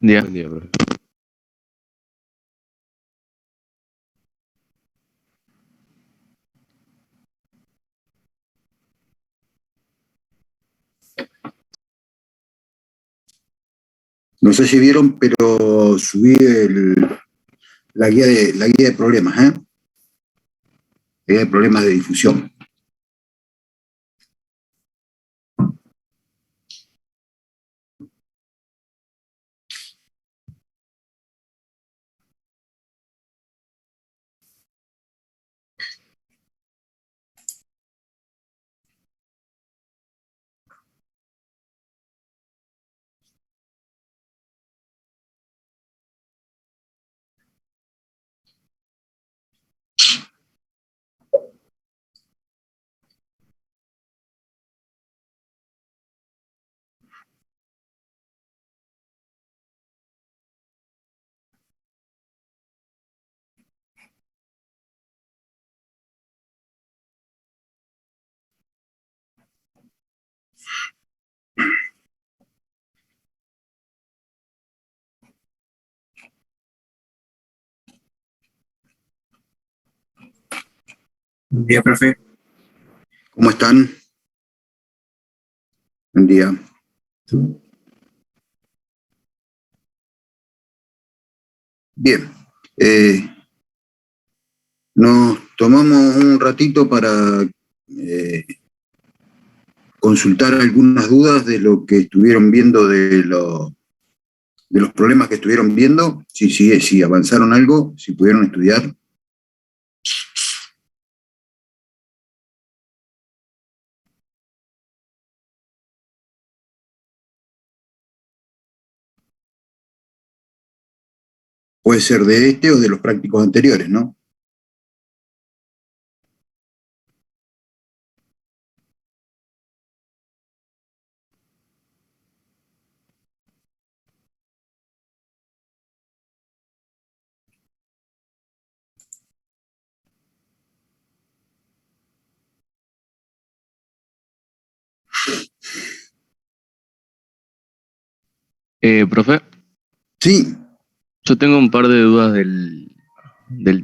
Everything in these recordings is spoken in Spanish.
Día. Buen día, profe. No sé si vieron, pero subí la guía de problemas, ¿eh? La guía de problemas de difusión. Buen día, profe. ¿Cómo están? Buen día. Bien. Nos tomamos un ratito para consultar algunas dudas de lo que estuvieron viendo, de los problemas que estuvieron viendo, si avanzaron algo, si pudieron estudiar. Puede ser de este o de los prácticos anteriores, ¿no? Profe, Sí. yo tengo un par de dudas del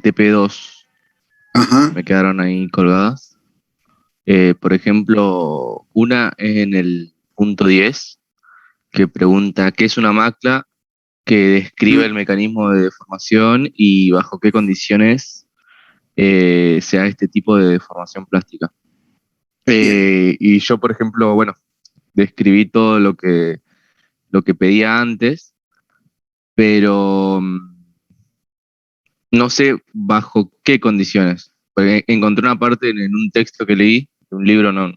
TP2. Ajá. Me quedaron ahí colgadas. Por ejemplo, una es en el punto 10, que pregunta qué es una macla, que describe el mecanismo de deformación y bajo qué condiciones se da este tipo de deformación plástica. Y yo, por ejemplo, bueno, describí todo lo que pedía antes, pero no sé bajo qué condiciones. Porque encontré una parte en un texto que leí, de un libro, no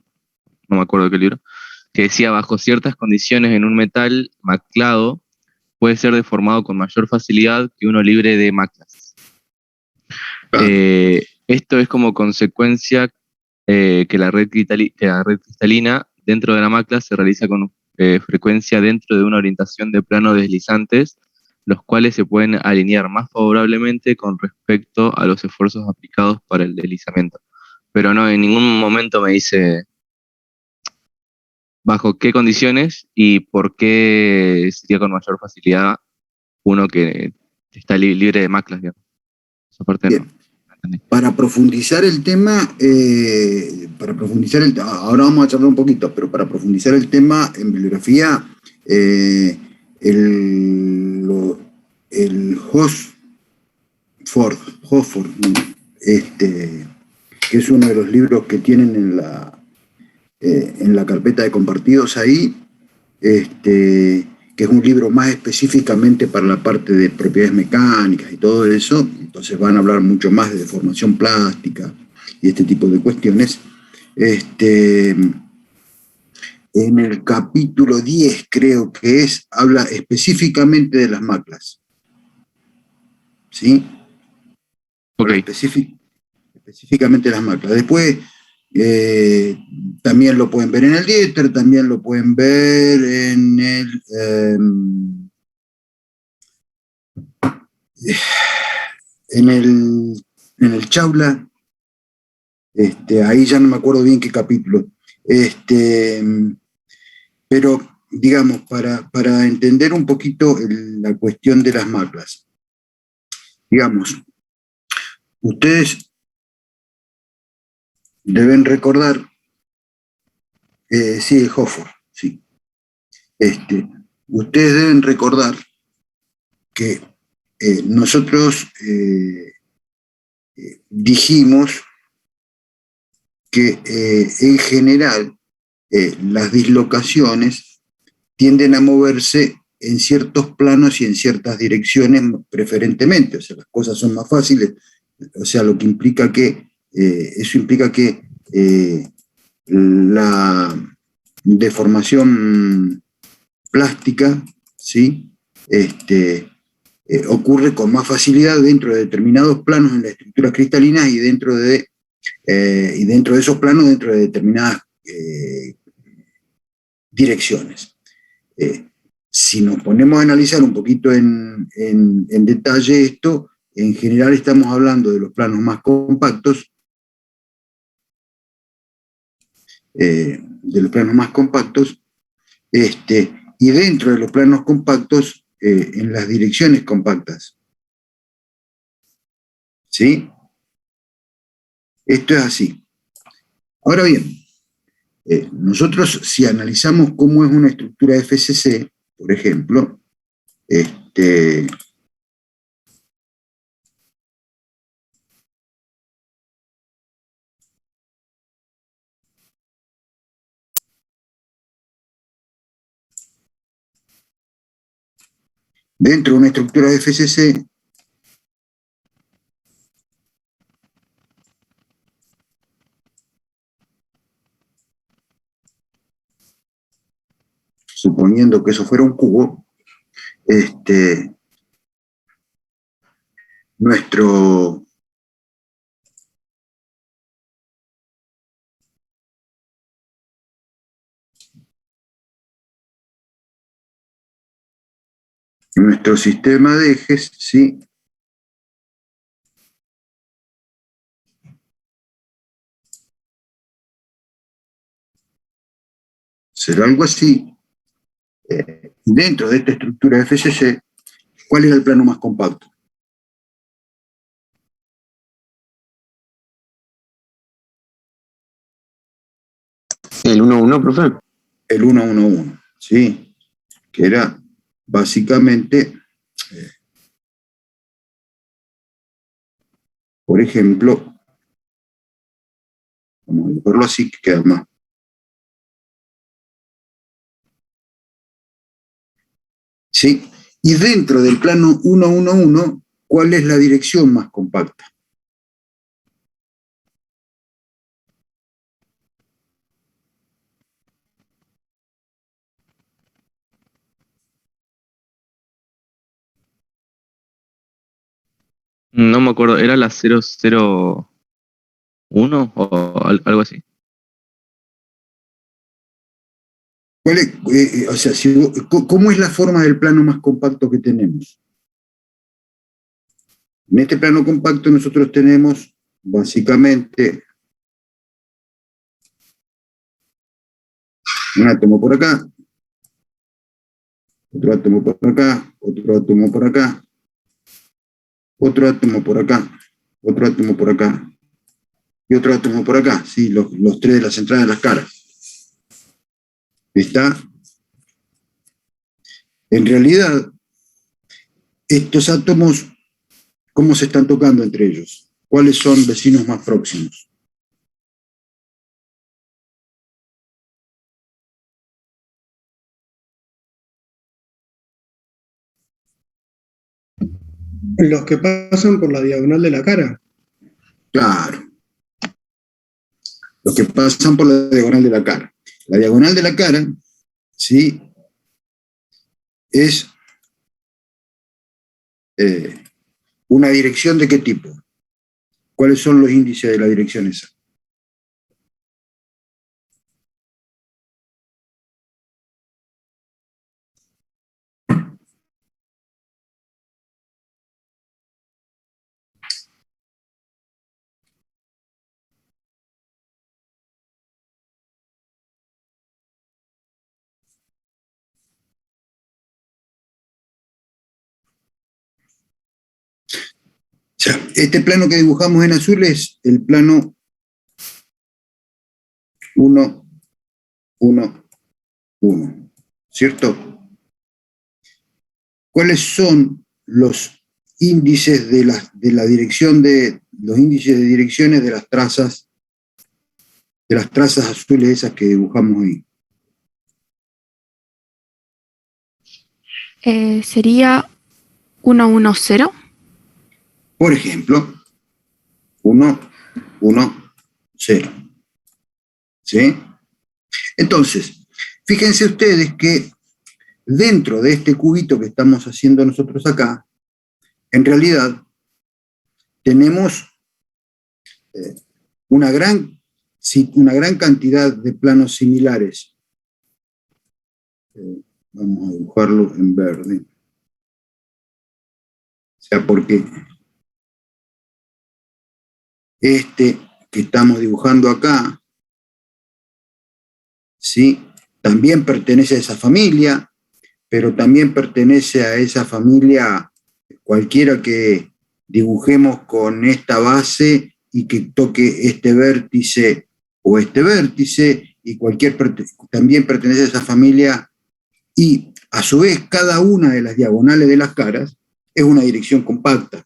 me acuerdo de qué libro, que decía bajo ciertas condiciones en un metal maclado puede ser deformado con mayor facilidad que uno libre de maclas. Claro. Esto es como consecuencia que la red cristalina dentro de la macla se realiza con frecuencia dentro de una orientación de planos deslizantes, los cuales se pueden alinear más favorablemente con respecto a los esfuerzos aplicados para el deslizamiento. Pero no, en ningún momento me dice bajo qué condiciones y por qué sería con mayor facilidad uno que está libre de maclas, digamos. Esa parte Bien. no entendí. Para profundizar el tema, ahora vamos a charlar un poquito, pero para profundizar el tema en bibliografía, el Hosford, que es uno de los libros que tienen en la carpeta de compartidos ahí, que es un libro más específicamente para la parte de propiedades mecánicas y todo eso, entonces van a hablar mucho más de deformación plástica y este tipo de cuestiones. En el capítulo 10, creo que habla específicamente de las maclas. ¿Sí? Ok. Habla específicamente de las maclas. Después, también lo pueden ver en el Dieter, también lo pueden ver en el Chaula. Ahí ya no me acuerdo bien qué capítulo. Pero digamos, para entender un poquito la cuestión de las maclas. Digamos, ustedes deben recordar, sí, Hofford, sí. Ustedes deben recordar que nosotros dijimos que en general las dislocaciones tienden a moverse en ciertos planos y en ciertas direcciones preferentemente, o sea, las cosas son más fáciles, o sea, lo que implica que, eso implica que la deformación plástica, ¿sí? Ocurre con más facilidad dentro de determinados planos en las estructuras cristalinas y dentro de esos planos, dentro de determinadas direcciones. Si nos ponemos a analizar un poquito en detalle esto, en general estamos hablando de los planos más compactos, y dentro de los planos compactos, en las direcciones compactas. ¿Sí? Esto es así. Ahora bien, nosotros si analizamos cómo es una estructura FCC, por ejemplo, dentro de una estructura de FCC, suponiendo que eso fuera un cubo, nuestro sistema de ejes, ¿sí? Será algo así. Dentro de esta estructura FCC, ¿cuál es el plano más compacto? El 1-1, profe. El 1-1-1, ¿sí? Que era básicamente, por ejemplo, vamos a verlo así, que queda más. ¿Sí? Y dentro del plano 1-1-1, ¿cuál es la dirección más compacta? No me acuerdo, ¿era la 001 o algo así? ¿Cuál es, o sea, ¿cómo es la forma del plano más compacto que tenemos? En este plano compacto nosotros tenemos básicamente un átomo por acá, otro átomo por acá, otro átomo por acá, otro átomo por acá, otro átomo por acá y otro átomo por acá, ¿sí? Los tres de las entradas de las caras. ¿Está? En realidad, estos átomos, ¿cómo se están tocando entre ellos? ¿Cuáles son vecinos más próximos? Los que pasan por la diagonal de la cara. Claro, los que pasan por la diagonal de la cara. La diagonal de la cara, ¿sí? Es una dirección de qué tipo. ¿Cuáles son los índices de la dirección esa? sea, este plano que dibujamos en azul es el plano 1, 1, 1, ¿cierto? ¿Cuáles son los índices de la dirección los índices de direcciones de las trazas azules esas que dibujamos ahí? Sería 1, 0. Por ejemplo, 1, 1, 0. ¿Sí? Entonces, fíjense ustedes que dentro de este cubito que estamos haciendo nosotros acá, en realidad tenemos una gran cantidad de planos similares. Vamos a dibujarlo en verde. O sea, porque este que estamos dibujando acá, ¿sí? También pertenece a esa familia, pero también pertenece a esa familia cualquiera que dibujemos con esta base y que toque este vértice o este vértice, y también pertenece a esa familia, y a su vez cada una de las diagonales de las caras es una dirección compacta.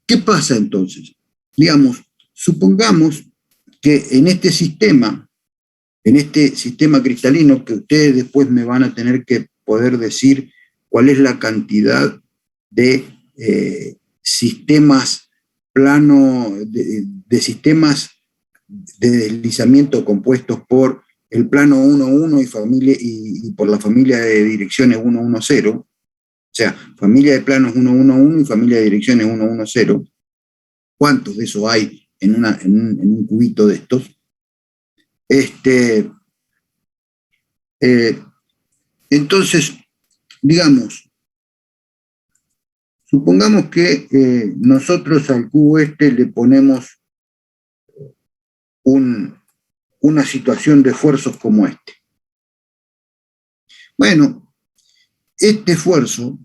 ¿Qué pasa entonces? Digamos, supongamos que en este sistema cristalino, que ustedes después me van a tener que poder decir cuál es la cantidad de sistemas de sistemas de deslizamiento compuestos por el plano 1, 1 y por la familia de direcciones 1, 1, 0. O sea, familia de planos 1, 1, 1 y familia de direcciones 1, 1, 0. ¿Cuántos de esos hay en un cubito de estos? Entonces, digamos, supongamos que nosotros al cubo le ponemos una situación de esfuerzos como este. Bueno, este esfuerzo,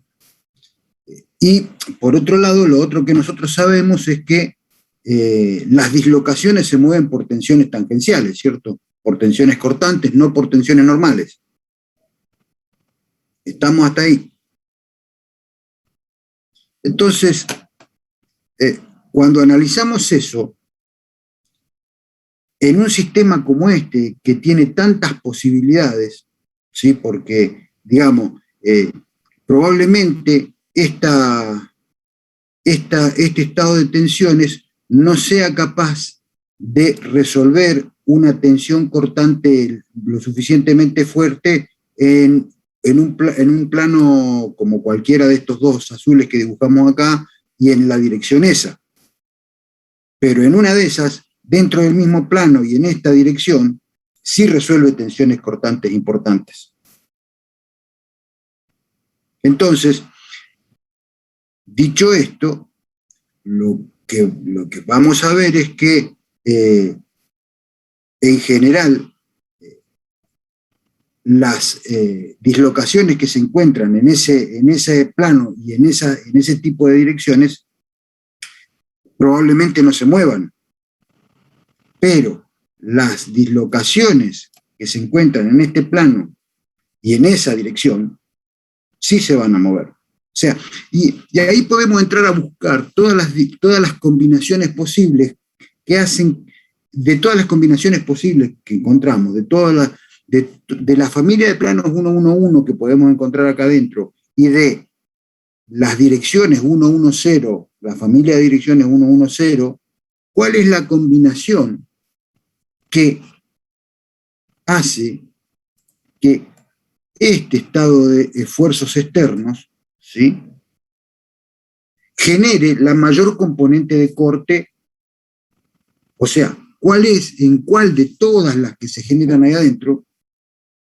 y por otro lado, lo otro que nosotros sabemos es que las dislocaciones se mueven por tensiones tangenciales, ¿cierto? Por tensiones cortantes, no por tensiones normales. Estamos hasta ahí. Entonces, cuando analizamos eso, en un sistema como este, que tiene tantas posibilidades, ¿sí? Porque, digamos, probablemente este estado de tensiones no sea capaz de resolver una tensión cortante lo suficientemente fuerte en un plano como cualquiera de estos dos azules que dibujamos acá y en la dirección esa. Pero en una de esas, dentro del mismo plano y en esta dirección, sí resuelve tensiones cortantes importantes. Entonces, dicho esto, lo que vamos a ver es que en general las dislocaciones que se encuentran en ese plano y en ese tipo de direcciones probablemente no se muevan, pero las dislocaciones que se encuentran en este plano y en esa dirección sí se van a mover. O sea, y ahí podemos entrar a buscar todas las combinaciones posibles que hacen, de todas las combinaciones posibles que encontramos, de la familia de planos 1, 1, 1 que podemos encontrar acá adentro, y de las direcciones 1, 1, 0, la familia de direcciones 1, 1, 0, ¿cuál es la combinación que hace que este estado de esfuerzos externos, ¿sí?, genere la mayor componente de corte? O sea, en cuál de todas las que se generan ahí adentro,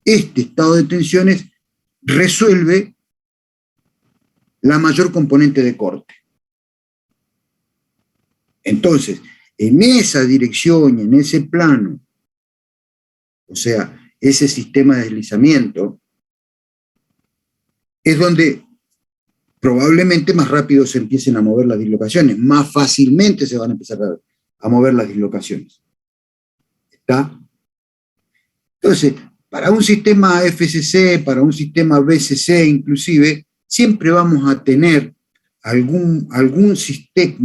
este estado de tensiones resuelve la mayor componente de corte. Entonces, en esa dirección y en ese plano, o sea, ese sistema de deslizamiento, es donde probablemente más rápido se empiecen a mover las dislocaciones, más fácilmente se van a empezar a mover las dislocaciones. ¿Está? Entonces, para un sistema FCC, para un sistema BCC inclusive, siempre vamos a tener algún sistema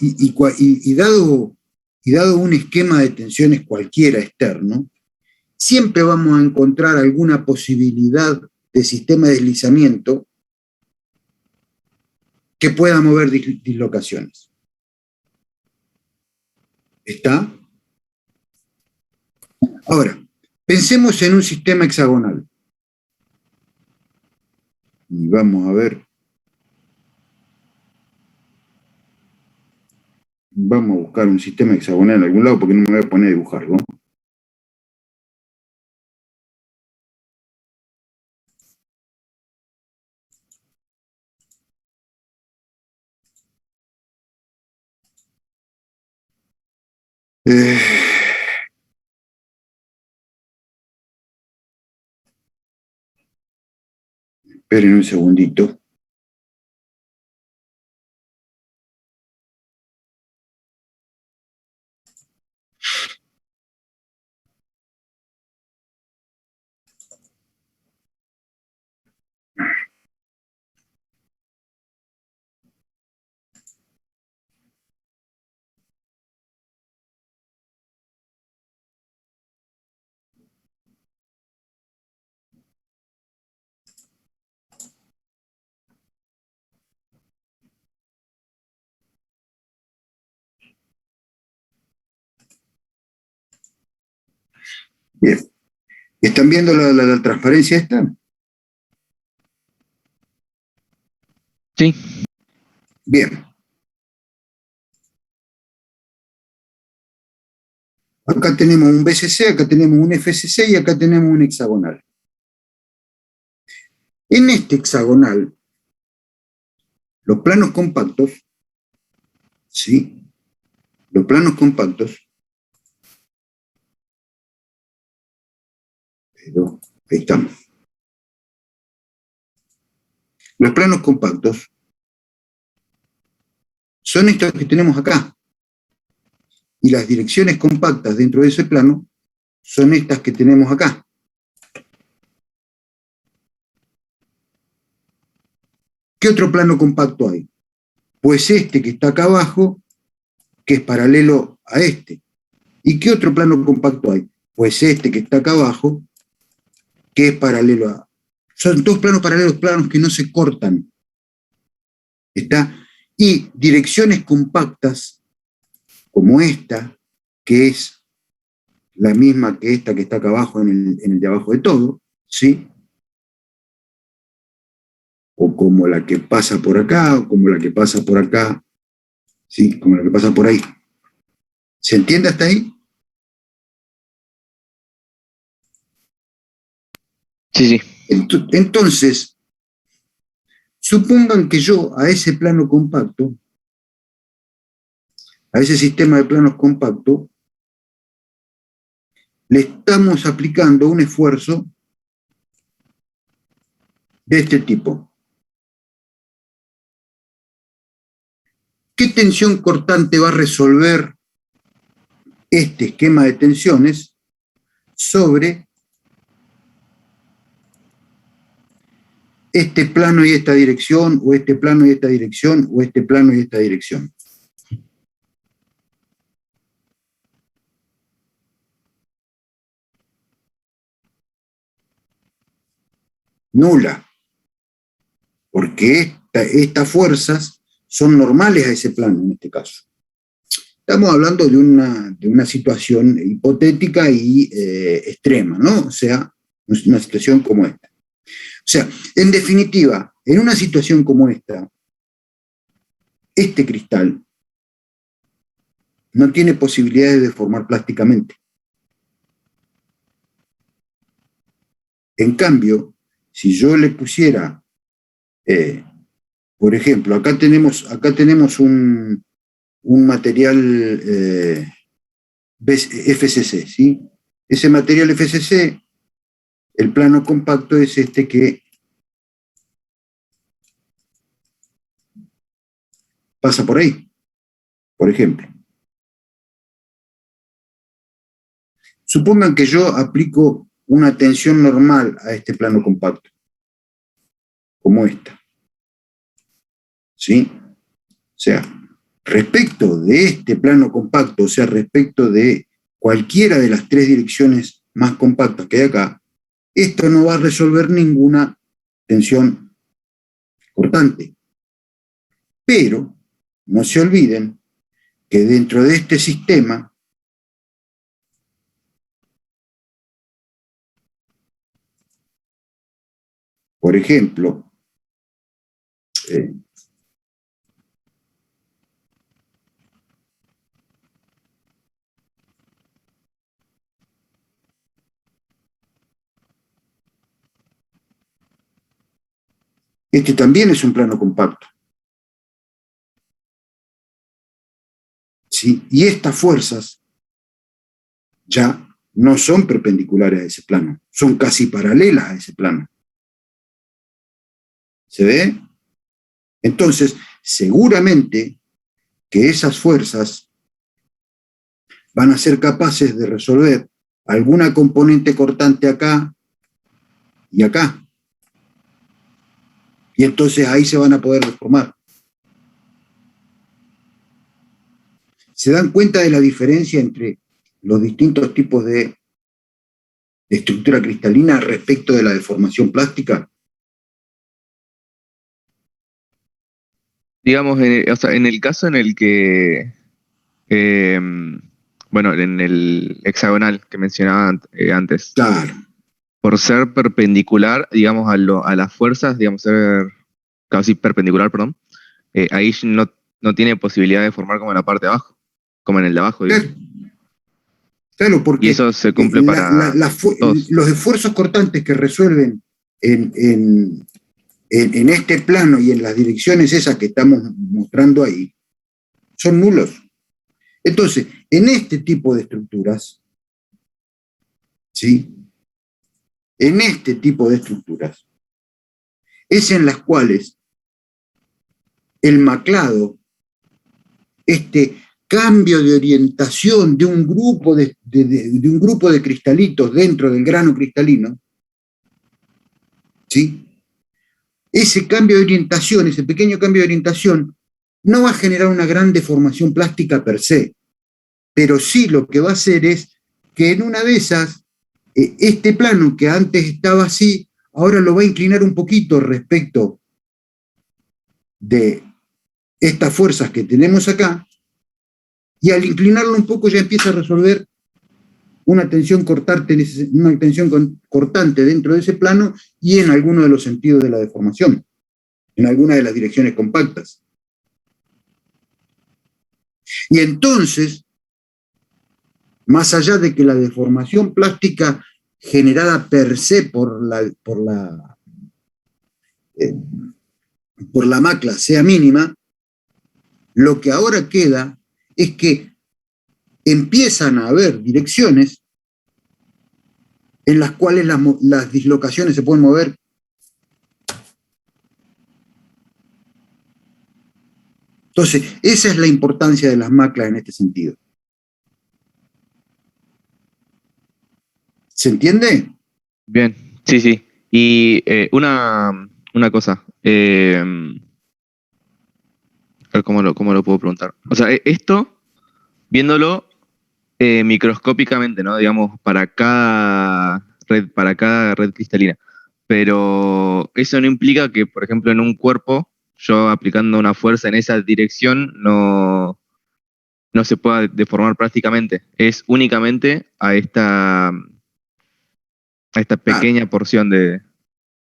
y dado un esquema de tensiones cualquiera externo, siempre vamos a encontrar alguna posibilidad de sistema de deslizamiento que pueda mover dislocaciones. ¿Está? Ahora, pensemos en un sistema hexagonal. Y vamos a ver. Vamos a buscar un sistema hexagonal en algún lado porque no me voy a poner a dibujarlo. Esperen un segundito. Bien. ¿Están viendo la transparencia esta? Sí. Bien. Acá tenemos un BCC, acá tenemos un FCC y acá tenemos un hexagonal. En este hexagonal, los planos compactos, ¿sí? Los planos compactos, pero ahí estamos. Los planos compactos son estos que tenemos acá. Y las direcciones compactas dentro de ese plano son estas que tenemos acá. ¿Qué otro plano compacto hay? Pues este que está acá abajo, que es paralelo a este. ¿Y qué otro plano compacto hay? Pues este que está acá abajo, que es paralelo a... Son dos planos paralelos, planos que no se cortan. ¿Está? Y direcciones compactas, como esta, que es la misma que esta que está acá abajo en el de abajo de todo, ¿sí? O como la que pasa por acá, o como la que pasa por acá, ¿sí? Como la que pasa por ahí. ¿Se entiende hasta ahí? Sí. Entonces, supongan que yo a ese plano compacto, a ese sistema de planos compactos, le estamos aplicando un esfuerzo de este tipo. ¿Qué tensión cortante va a resolver este esquema de tensiones sobre este plano y esta dirección, o este plano y esta dirección, o este plano y esta dirección? Nula, porque estas fuerzas son normales a ese plano en este caso. Estamos hablando de una situación hipotética y extrema, ¿no? O sea, una situación como esta. O sea, en definitiva, en una situación como esta, este cristal no tiene posibilidades de deformar plásticamente. En cambio, si yo le pusiera, por ejemplo, acá tenemos un material FCC, ¿sí? Ese material FCC, el plano compacto es este que pasa por ahí, por ejemplo. Supongan que yo aplico una tensión normal a este plano compacto, como esta. ¿Sí? O sea, respecto de este plano compacto, o sea, respecto de cualquiera de las tres direcciones más compactas que hay acá, esto no va a resolver ninguna tensión cortante. Pero no se olviden que dentro de este sistema por ejemplo, este también es un plano compacto. ¿Sí? Y estas fuerzas ya no son perpendiculares a ese plano, son casi paralelas a ese plano. ¿Se ve? Entonces, seguramente que esas fuerzas van a ser capaces de resolver alguna componente cortante acá y acá. Y entonces ahí se van a poder deformar. ¿Se dan cuenta de la diferencia entre los distintos tipos de estructura cristalina respecto de la deformación plástica? Digamos, o sea, en el caso en el que, eh, bueno, en el hexagonal que mencionaba antes, Claro, por ser perpendicular, digamos, a las fuerzas, digamos, ser casi perpendicular, perdón, ahí no tiene posibilidad de formar como en la parte de abajo, como en el de abajo, digo. claro, claro, Y porque eso se cumple para todos. los esfuerzos cortantes que resuelven en este plano y en las direcciones esas que estamos mostrando ahí, son nulos. Entonces, en este tipo de estructuras, ¿sí? En este tipo de estructuras, es en las cuales el maclado, este cambio de orientación de un grupo un grupo de cristalitos dentro del grano cristalino, ¿sí? Ese cambio de orientación, ese pequeño cambio de orientación, no va a generar una gran deformación plástica per se, pero sí lo que va a hacer es que en una de esas, este plano que antes estaba así, ahora lo va a inclinar un poquito respecto de estas fuerzas que tenemos acá, y al inclinarlo un poco ya empieza a resolver una tensión cortante dentro de ese plano y en alguno de los sentidos de la deformación, en alguna de las direcciones compactas. Y entonces, más allá de que la deformación plástica generada per se por la macla sea mínima, lo que ahora queda es que empiezan a haber direcciones en las cuales las dislocaciones se pueden mover Entonces, esa es la importancia de las maclas en este sentido. ¿Se entiende? Bien, sí, sí. Y una cosa, a ver cómo lo puedo preguntar. O sea, esto, viéndolo microscópicamente, ¿no? Digamos, para cada red cristalina. Pero eso no implica que, por ejemplo, en un cuerpo, yo aplicando una fuerza en esa dirección, no se pueda deformar prácticamente. Es únicamente a esta Claro, pequeña porción de...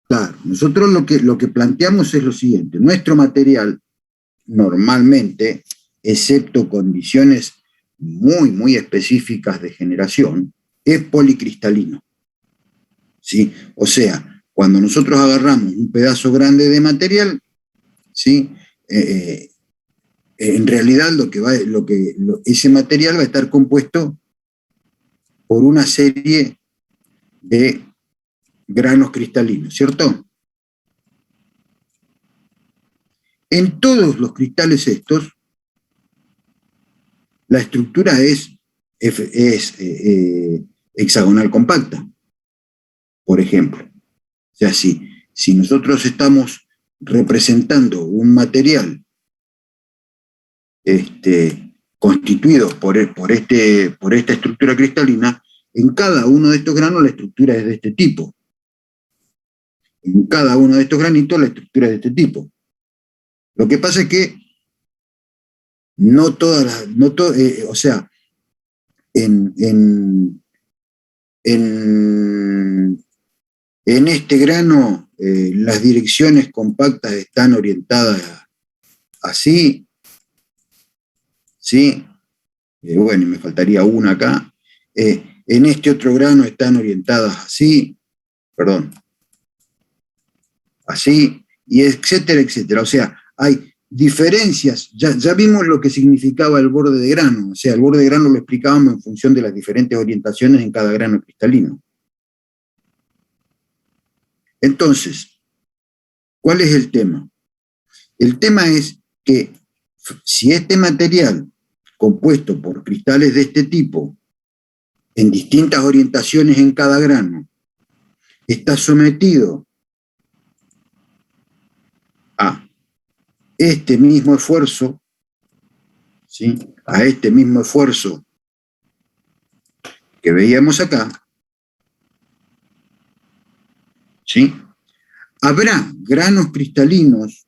claro. Nosotros lo que planteamos es lo siguiente. Nuestro material, normalmente, excepto condiciones muy, muy específicas de generación, es policristalino. ¿Sí? O sea, cuando nosotros agarramos un pedazo grande de material, ¿sí? En realidad ese material va a estar compuesto por una serie de granos cristalinos, ¿cierto? En todos los cristales estos, la estructura es hexagonal compacta, por ejemplo. O sea, si nosotros estamos representando un material constituido por esta estructura cristalina, en cada uno de estos granos la estructura es de este tipo. En cada uno de estos granitos la estructura es de este tipo. Lo que pasa es que no todas las, o sea, en este grano las direcciones compactas están orientadas así, ¿sí? Bueno, y me faltaría una acá. En este otro grano están orientadas así, perdón, así, y etcétera, etcétera. O sea, hay diferencias, ya vimos lo que significaba el borde de grano, o sea, el borde de grano lo explicábamos en función de las diferentes orientaciones en cada grano cristalino. Entonces, ¿cuál es el tema? El tema es que si este material compuesto por cristales de este tipo, en distintas orientaciones en cada grano, está sometido a este mismo esfuerzo, ¿sí? A este mismo esfuerzo que veíamos acá, ¿sí? Habrá granos cristalinos,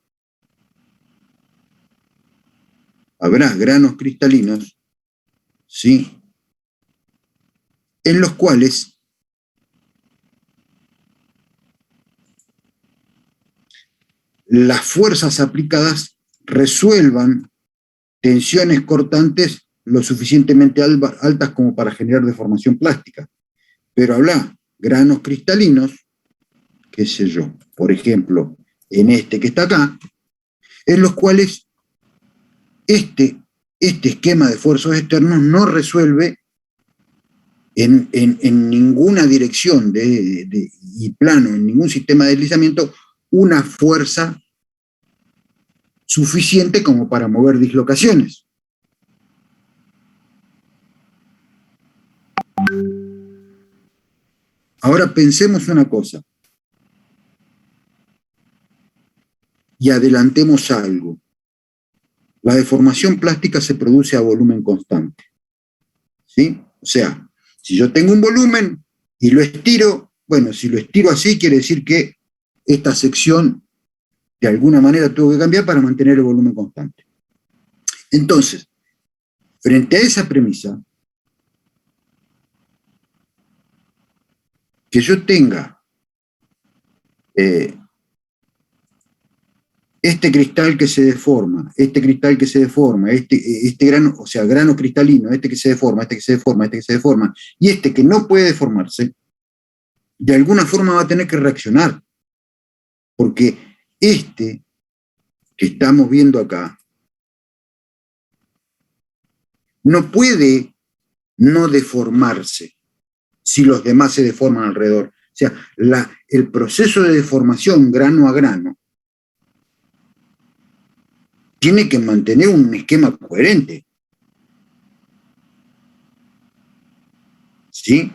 ¿sí? En los cuales las fuerzas aplicadas resuelvan tensiones cortantes lo suficientemente altas como para generar deformación plástica. Pero habrá granos cristalinos, qué sé yo, por ejemplo, en este que está acá, en los cuales este esquema de esfuerzos externos no resuelve en ninguna dirección y plano, en ningún sistema de deslizamiento, una fuerza suficiente como para mover dislocaciones. Ahora pensemos una cosa y adelantemos algo. La deformación plástica se produce a volumen constante, ¿sí? O sea, si yo tengo un volumen y lo estiro, bueno, si lo estiro así quiere decir que esta sección de alguna manera tuvo que cambiar para mantener el volumen constante. Entonces, frente a esa premisa, que yo tenga este cristal que se deforma, este grano, o sea, grano cristalino, este que se deforma, y este que no puede deformarse, de alguna forma va a tener que reaccionar, porque este que estamos viendo acá no puede no deformarse si los demás se deforman alrededor. O sea, el proceso de deformación grano a grano tiene que mantener un esquema coherente. ¿Sí?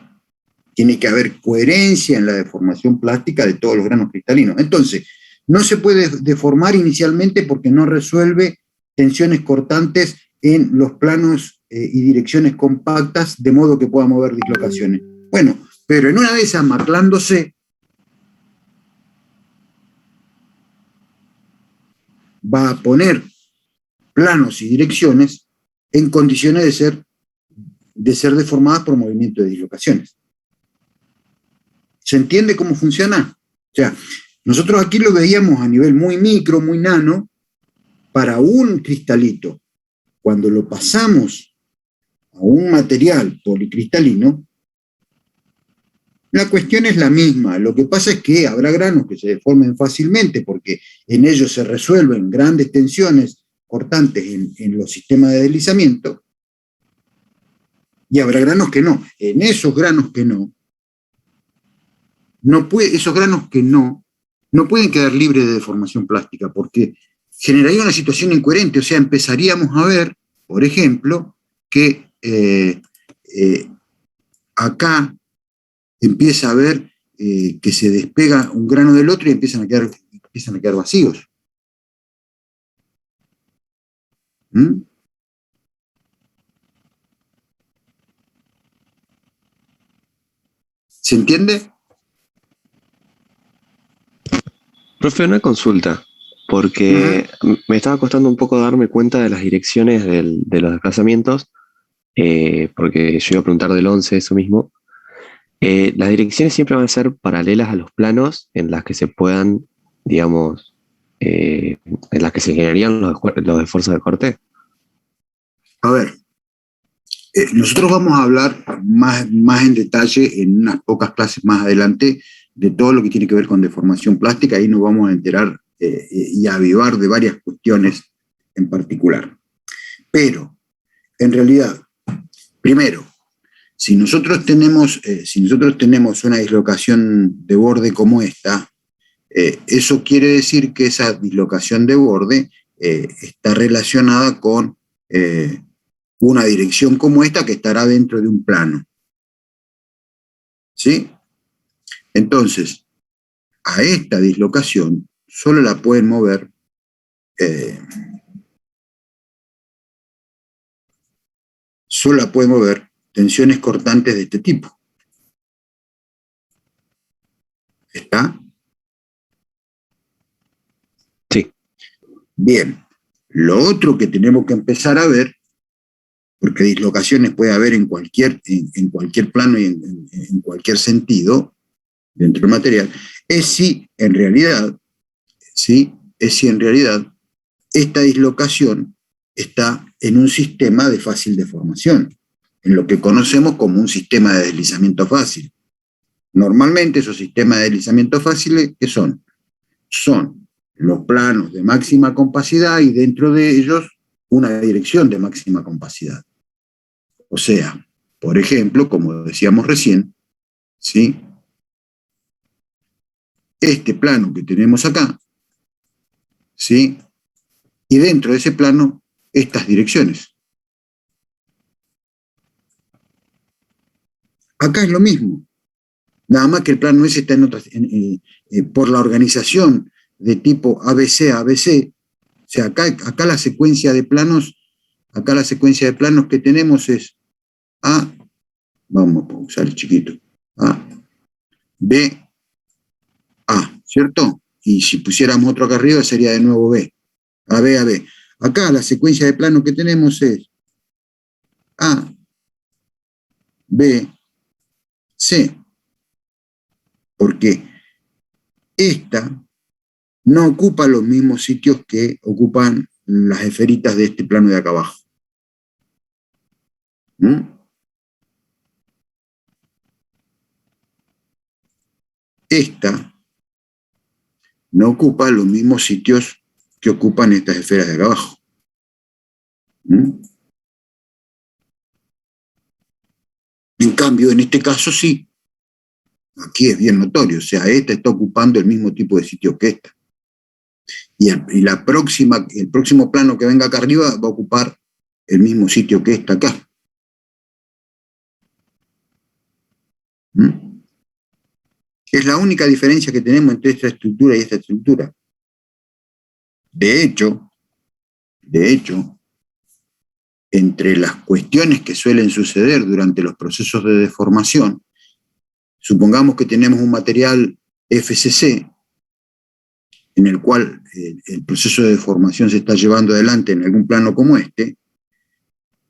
Tiene que haber coherencia en la deformación plástica de todos los granos cristalinos. Entonces, no se puede deformar inicialmente porque no resuelve tensiones cortantes en los planos y direcciones compactas, de modo que pueda mover dislocaciones. Bueno, pero en una de esas, maclándose, va a poner planos y direcciones en condiciones de ser deformadas por movimiento de dislocaciones. ¿Se entiende cómo funciona? O sea, nosotros aquí lo veíamos a nivel muy micro, muy nano, para un cristalito. Cuando lo pasamos a un material policristalino, la cuestión es la misma. Lo que pasa es que habrá granos que se deformen fácilmente porque en ellos se resuelven grandes tensiones cortantes en los sistemas de deslizamiento, y habrá granos que no. En esos granos que no pueden quedar libres de deformación plástica, porque generaría una situación incoherente, o sea, empezaríamos a ver, por ejemplo, que acá empieza a ver que se despega un grano del otro y empiezan a quedar vacíos. ¿Mm? ¿Se entiende? Profe, una consulta, porque me estaba costando un poco darme cuenta de las direcciones de los desplazamientos, porque yo iba a preguntar del 11 eso mismo. Las direcciones siempre van a ser paralelas a los planos en las que se puedan, digamos, en las que se generarían los esfuerzos de corte. A ver, nosotros vamos a hablar más en detalle en unas pocas clases más adelante de todo lo que tiene que ver con deformación plástica. Ahí nos vamos a enterar y a avivar de varias cuestiones en particular. Pero, en realidad, primero, si nosotros tenemos una dislocación de borde como esta, eso quiere decir que esa dislocación de borde está relacionada con una dirección como esta que estará dentro de un plano. ¿Sí? Entonces, a esta dislocación solo la pueden mover tensiones cortantes de este tipo. ¿Está? Sí. Bien. Lo otro que tenemos que empezar a ver, porque dislocaciones puede haber en cualquier plano y en cualquier sentido dentro del material, es si en realidad esta dislocación está en un sistema de fácil deformación, en lo que conocemos como un sistema de deslizamiento fácil. Normalmente esos sistemas de deslizamiento fáciles, ¿qué son? Son los planos de máxima compacidad y dentro de ellos una dirección de máxima compacidad. O sea, por ejemplo, como decíamos recién, ¿sí? Este plano que tenemos acá, ¿sí? Y dentro de ese plano, estas direcciones. Acá es lo mismo, nada más que el plano ese está por la organización de tipo ABC, o sea, acá la secuencia de planos que tenemos es A, vamos a usar el chiquito, A, B, A, ¿cierto? Y si pusiéramos otro acá arriba sería de nuevo B, A, B, A, B. Acá la secuencia de planos que tenemos es A, B, C, porque esta no ocupa los mismos sitios que ocupan las esferitas de este plano de acá abajo. ¿Mm? Esta no ocupa los mismos sitios que ocupan estas esferas de acá abajo. ¿Mm? En cambio, en este caso sí. Aquí es bien notorio, o sea, esta está ocupando el mismo tipo de sitio que esta. Y el próximo plano que venga acá arriba va a ocupar el mismo sitio que esta acá. ¿Mm? Es la única diferencia que tenemos entre esta estructura y esta estructura. De hecho, entre las cuestiones que suelen suceder durante los procesos de deformación, supongamos que tenemos un material FCC en el cual el proceso de deformación se está llevando adelante en algún plano como este,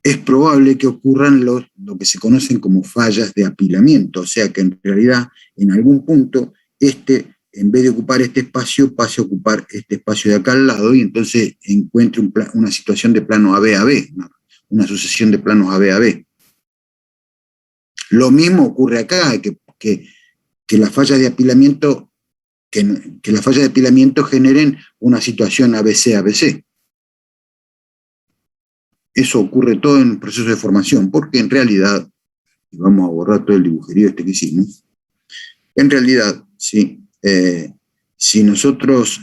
es probable que ocurran lo que se conocen como fallas de apilamiento, o sea que en realidad en algún punto en vez de ocupar este espacio, pase a ocupar este espacio de acá al lado y entonces encuentre una situación de plano AB a B, una sucesión de planos AB a B. Lo mismo ocurre acá, que las fallas de apilamiento que las fallas de apilamiento generen una situación ABC-ABC. Eso ocurre todo en el proceso de formación, porque en realidad, y vamos a borrar todo el dibujerío que hicimos, en realidad, sí, si nosotros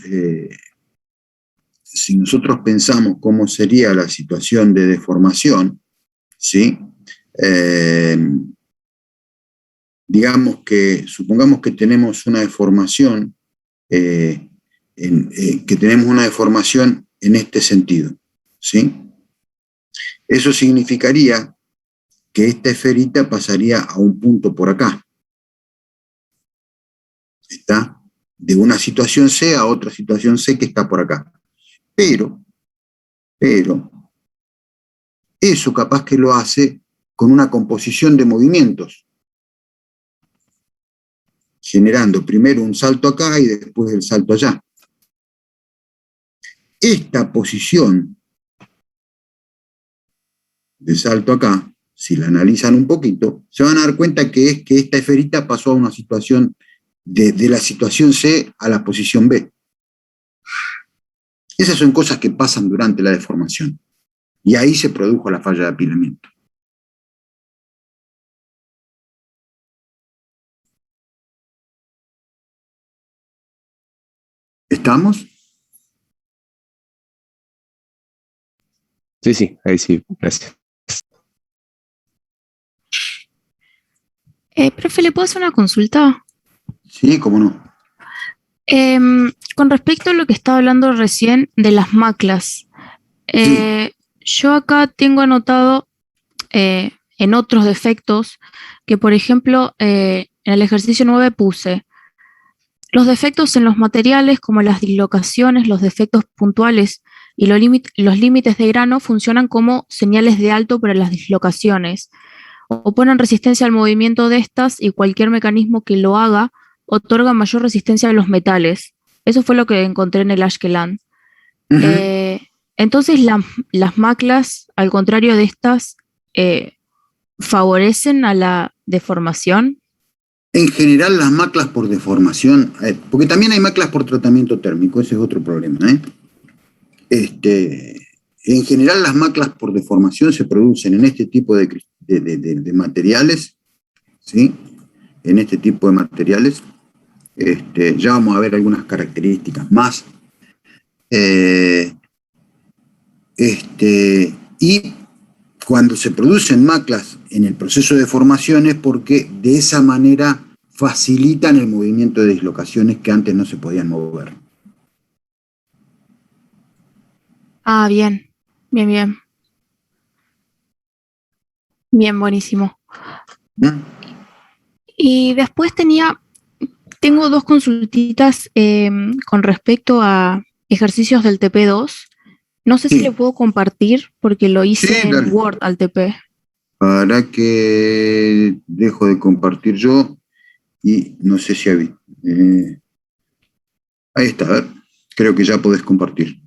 si nosotros pensamos cómo sería la situación de deformación, ¿sí? Supongamos que tenemos una deformación, que tenemos una deformación en este sentido, ¿sí? Eso significaría que esta esferita pasaría a un punto por acá. ¿Está? De una situación C a otra situación C que está por acá. Pero, eso capaz que lo hace con una composición de movimientos, generando primero un salto acá y después el salto allá. Esta posición de salto acá, si la analizan un poquito, se van a dar cuenta que es que esta esferita pasó a una situación, de la situación C a la posición B. Esas son cosas que pasan durante la deformación. Y ahí se produjo la falla de apilamiento. ¿Estamos? Sí, ahí sí, gracias. Profe, ¿le puedo hacer una consulta? Sí, cómo no. Con respecto a lo que estaba hablando recién de las maclas, yo acá tengo anotado en otros defectos que, por ejemplo, en el ejercicio 9 puse los defectos en los materiales, como las dislocaciones, los defectos puntuales y los límites de grano funcionan como señales de alto para las dislocaciones. Oponen resistencia al movimiento de estas y cualquier mecanismo que lo haga otorga mayor resistencia a los metales. Eso fue lo que encontré en el Ashkelon. Entonces las maclas, al contrario de estas, favorecen a la deformación. En general, las maclas por deformación, porque también hay maclas por tratamiento térmico, ese es otro problema, en general, las maclas por deformación se producen en este tipo de materiales, ¿sí? En este tipo de materiales. Ya vamos a ver algunas características más. Y cuando se producen maclas en el proceso de formación es porque de esa manera facilitan el movimiento de dislocaciones que antes no se podían mover. Ah, bien. Bien, buenísimo. Y después tengo dos consultitas con respecto a ejercicios del TP2. No sé si le puedo compartir porque lo hice en Word al TP. Para que dejo de compartir yo y no sé si ahí está, a ver, creo que ya podés compartir.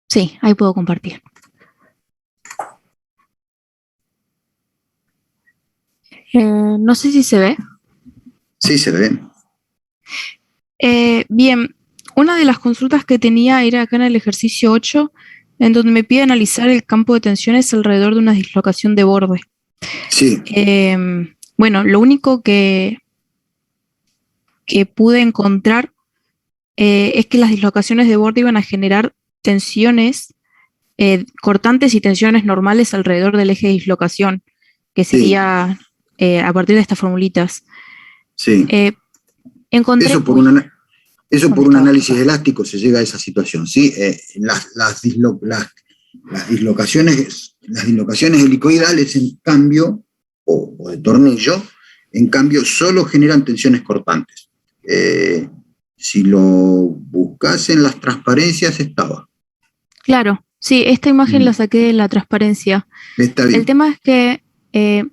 Sí, ahí puedo compartir. No sé si se ve. Sí, se ve. Bien, una de las consultas que tenía era acá en el ejercicio 8, en donde me pide analizar el campo de tensiones alrededor de una dislocación de borde. Sí. Bueno, lo único que pude encontrar es que las dislocaciones de borde iban a generar tensiones cortantes y tensiones normales alrededor del eje de dislocación, que sería a partir de estas formulitas. Sí. Encontré eso por un análisis elástico se llega a esa situación, ¿sí? Las dislocaciones helicoidales, en cambio, o de tornillo, en cambio, solo generan tensiones cortantes. Si lo buscas en las transparencias, estaba. Claro, sí, esta imagen la saqué de la transparencia. Está bien. El tema es que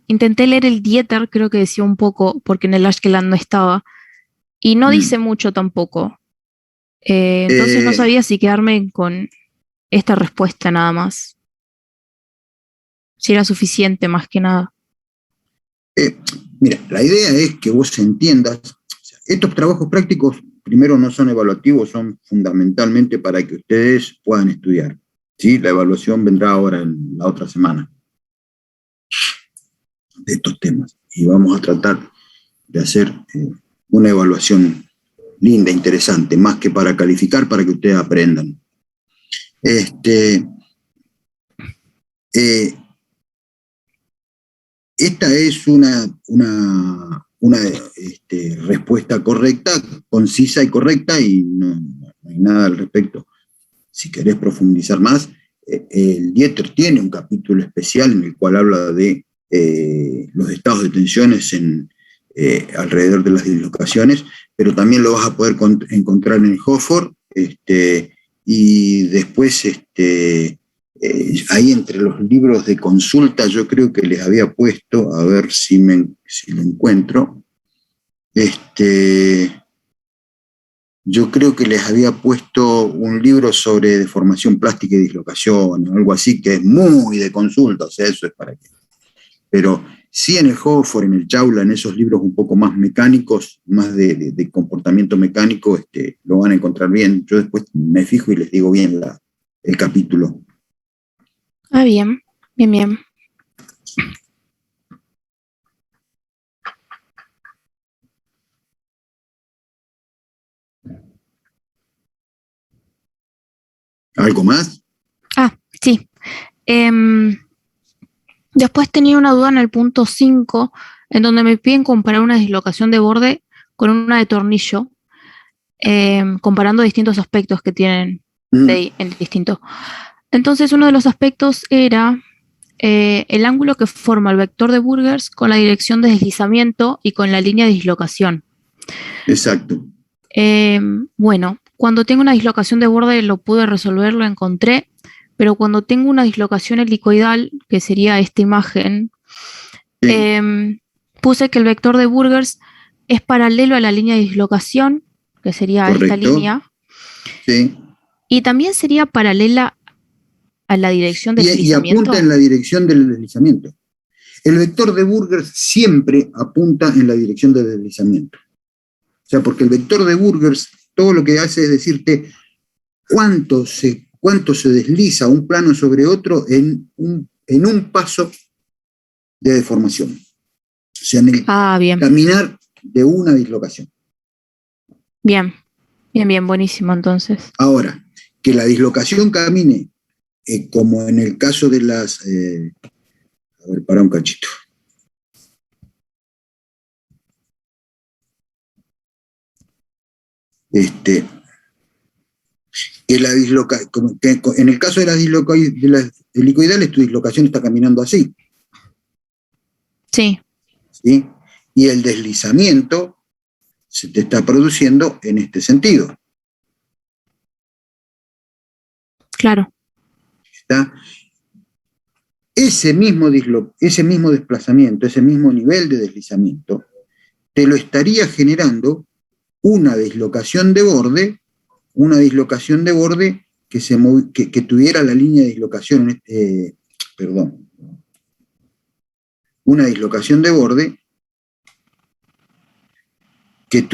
intenté leer el Dieter, creo que decía un poco, porque en el Ashkelon no estaba, y no dice mucho tampoco. Entonces no sabía si quedarme con esta respuesta nada más. Si era suficiente más que nada. Mira, la idea es que vos entiendas, estos trabajos prácticos primero no son evaluativos, son fundamentalmente para que ustedes puedan estudiar, ¿sí? La evaluación vendrá ahora en la otra semana de estos temas y vamos a tratar de hacer una evaluación linda, interesante, más que para calificar, para que ustedes aprendan, Este, esta es una respuesta correcta, concisa y correcta, y no hay nada al respecto. Si querés profundizar más, el Dieter tiene un capítulo especial en el cual habla de los estados de tensiones alrededor de las dislocaciones, pero también lo vas a poder encontrar en Hofford, y después ahí entre los libros de consulta yo creo que les había puesto, a ver si lo encuentro, yo creo que les había puesto un libro sobre deformación plástica y dislocación, o algo así, que es muy de consulta, o sea, eso es para qué. Pero sí en el Hofford, en el Chaula, en esos libros un poco más mecánicos, más de comportamiento mecánico, lo van a encontrar bien. Yo después me fijo y les digo bien el capítulo. Ah, bien, bien, bien. ¿Algo más? Ah, sí. Después tenía una duda en el punto 5, en donde me piden comparar una dislocación de borde con una de tornillo, comparando distintos aspectos que tienen en distinto. Entonces, uno de los aspectos era el ángulo que forma el vector de Burgers con la dirección de deslizamiento y con la línea de dislocación. Exacto. Bueno, cuando tengo una dislocación de borde lo pude resolver, lo encontré, pero cuando tengo una dislocación helicoidal, que sería esta imagen, sí, puse que el vector de Burgers es paralelo a la línea de dislocación, que sería esta línea, sí, y también sería paralela a la dirección del deslizamiento. Y apunta en la dirección del deslizamiento. El vector de Burgers siempre apunta en la dirección del deslizamiento. O sea, porque el vector de Burgers todo lo que hace es decirte cuánto se desliza un plano sobre otro en un paso de deformación. O sea, en el caminar de una dislocación. Bien, bien, bien, buenísimo entonces. Ahora, que la dislocación camine como en el caso de las... a ver, para un cachito. Que en el caso de las helicoidales, tu dislocación está caminando así. Sí. ¿Sí? Y el deslizamiento se te está produciendo en este sentido. Claro. ¿Está? Ese mismo desplazamiento, ese mismo nivel de deslizamiento, te lo estaría generando una dislocación de borde que tuviera la línea de dislocación, una dislocación de borde que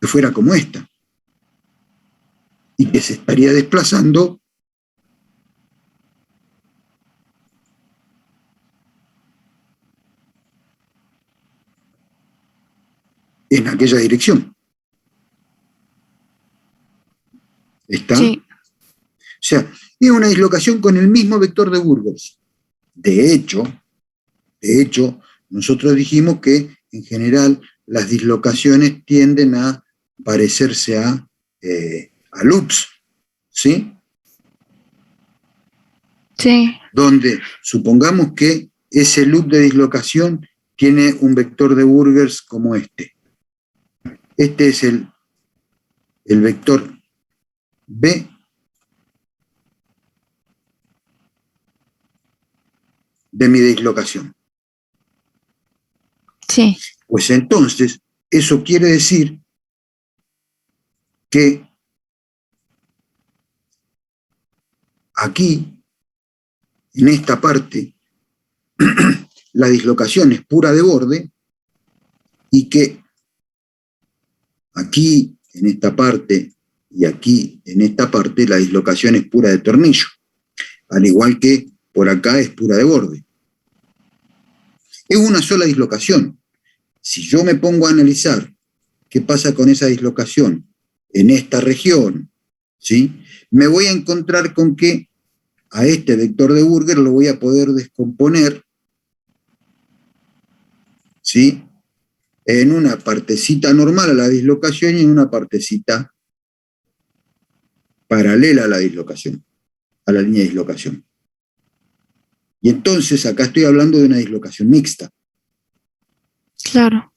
fuera como esta, y que se estaría desplazando en aquella dirección. ¿Está? Sí. O sea, es una dislocación con el mismo vector de Burgers. De hecho, nosotros dijimos que en general las dislocaciones tienden a parecerse a loops, ¿sí? Sí. Donde supongamos que ese loop de dislocación tiene un vector de Burgers como este. Este es el vector B de mi dislocación. Sí. Pues entonces, eso quiere decir que aquí, en esta parte, la dislocación es pura de borde y que aquí, en esta parte, y aquí, en esta parte, la dislocación es pura de tornillo, al igual que por acá es pura de borde. Es una sola dislocación. Si yo me pongo a analizar qué pasa con esa dislocación en esta región, ¿sí? Me voy a encontrar con que a este vector de Burger lo voy a poder descomponer, ¿sí? En una partecita normal a la dislocación y en una partecita paralela a la dislocación, a la línea de dislocación. Y entonces acá estoy hablando de una dislocación mixta. Claro.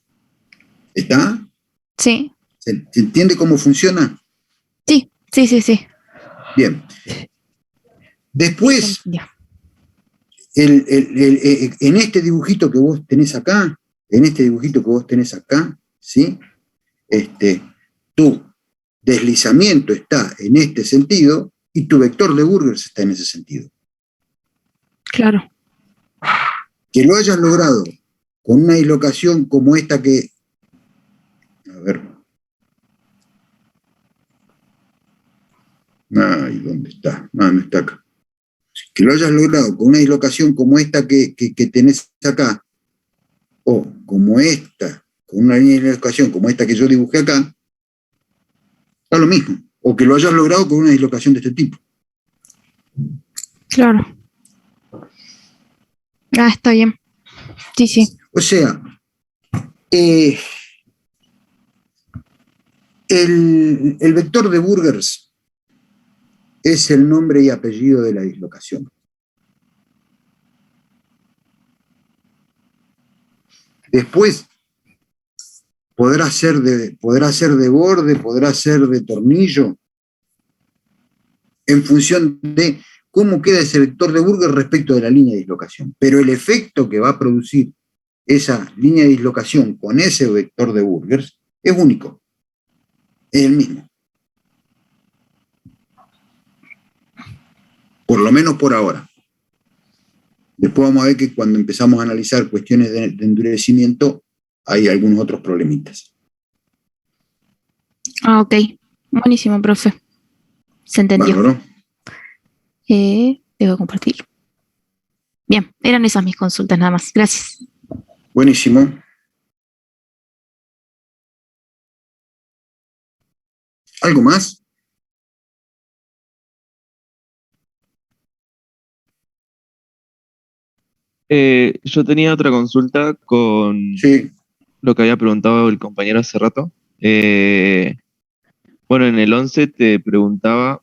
¿Está? Sí. ¿Se entiende cómo funciona? Sí, sí, sí, sí. Bien. Después, Ya. en este dibujito que vos tenés acá, ¿sí? Tu deslizamiento está en este sentido y tu vector de Burger está en ese sentido. Claro. Que lo hayas logrado con una dislocación como esta que... A ver. Ay, ¿dónde está? Ah, no está acá. Que lo hayas logrado con una dislocación como esta que tenés acá, o como esta, con una línea de dislocación como esta que yo dibujé acá, da lo mismo. O que lo hayas logrado con una dislocación de este tipo. Claro. Ah, está bien. Sí, sí. O sea, el vector de Burgers es el nombre y apellido de la dislocación. Después podrá ser de borde, podrá ser de tornillo, en función de cómo queda ese vector de Burger respecto de la línea de dislocación. Pero el efecto que va a producir esa línea de dislocación con ese vector de Burgers es único, es el mismo. Por lo menos por ahora. Después vamos a ver que cuando empezamos a analizar cuestiones de endurecimiento, hay algunos otros problemitas. Ah, ok. Buenísimo, profe. Se entendió. Bárbaro. Debo compartir. Bien, eran esas mis consultas nada más. Gracias. Buenísimo. ¿Algo más? Yo tenía otra consulta con Sí. lo que había preguntado el compañero hace rato. Bueno, en el 11 te preguntaba,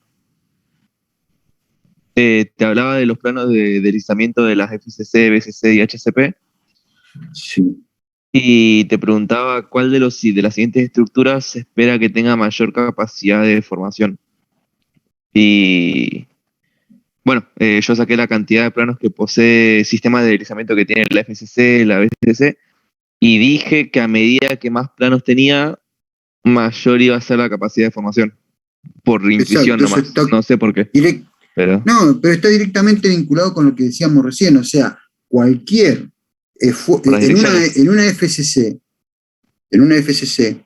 te hablaba de los planos de deslizamiento de las FCC, BCC y HCP, Sí. y te preguntaba cuál de las siguientes estructuras se espera que tenga mayor capacidad de deformación. Y bueno, yo saqué la cantidad de planos que posee sistemas de deslizamiento que tiene la FCC, la BCC, y dije que a medida que más planos tenía, mayor iba a ser la capacidad de formación. Por intuición Exacto, eso nomás. está No sé por qué. Pero No, pero está directamente vinculado con lo que decíamos recién, o sea, cualquier por las direcciones. en una FCC,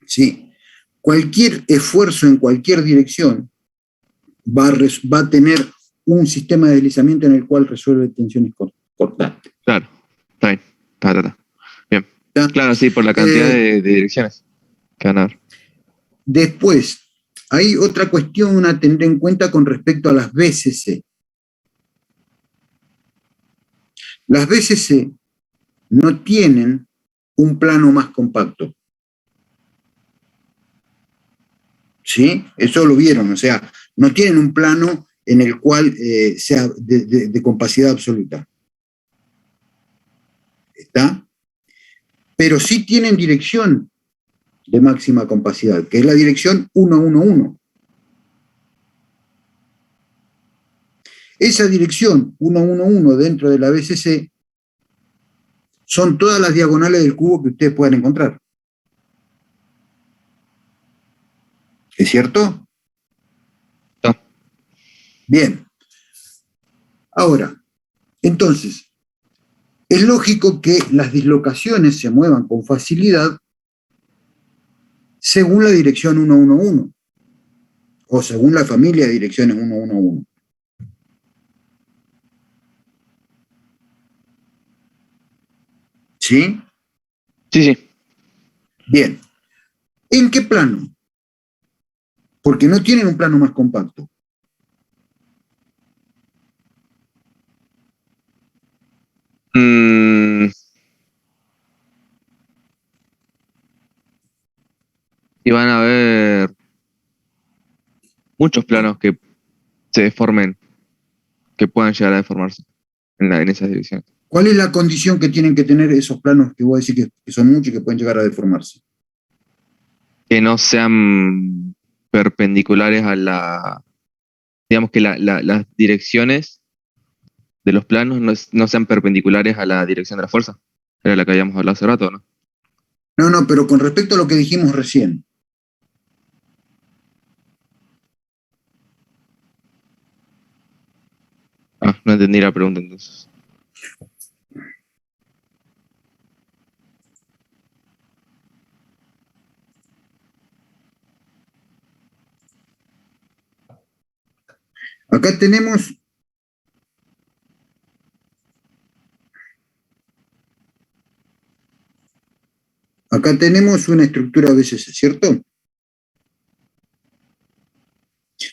sí, cualquier esfuerzo en cualquier dirección va a tener un sistema de deslizamiento en el cual resuelve tensiones cortantes. Claro, está bien. Está. Bien. ¿Está? Claro, sí, por la cantidad de direcciones que van a haber. Después, hay otra cuestión a tener en cuenta con respecto a las BCC. Las BCC no tienen un plano más compacto. ¿Sí? Eso lo vieron, o sea, no tienen un plano en el cual sea de compacidad absoluta. ¿Está? Pero sí tienen dirección de máxima compacidad, que es la dirección 111. Esa dirección 111 dentro de la BCC son todas las diagonales del cubo que ustedes puedan encontrar. ¿Es cierto? No. Bien. Ahora, entonces, es lógico que las dislocaciones se muevan con facilidad según la dirección 111 o según la familia de direcciones 111. ¿Sí? Sí, sí. Bien. ¿En qué plano? porque no tienen un plano más compacto. Mm, y van a haber muchos planos que se deformen, que puedan llegar a deformarse en esas direcciones. ¿Cuál es la condición que tienen que tener esos planos que vos decís que son muchos y que pueden llegar a deformarse? Que no sean perpendiculares a digamos que las direcciones de los planos no sean perpendiculares a la dirección de la fuerza. Era la que habíamos hablado hace rato, ¿no? No, pero con respecto a lo que dijimos recién, Ah, no entendí la pregunta entonces. acá tenemos una estructura BCC, ¿cierto?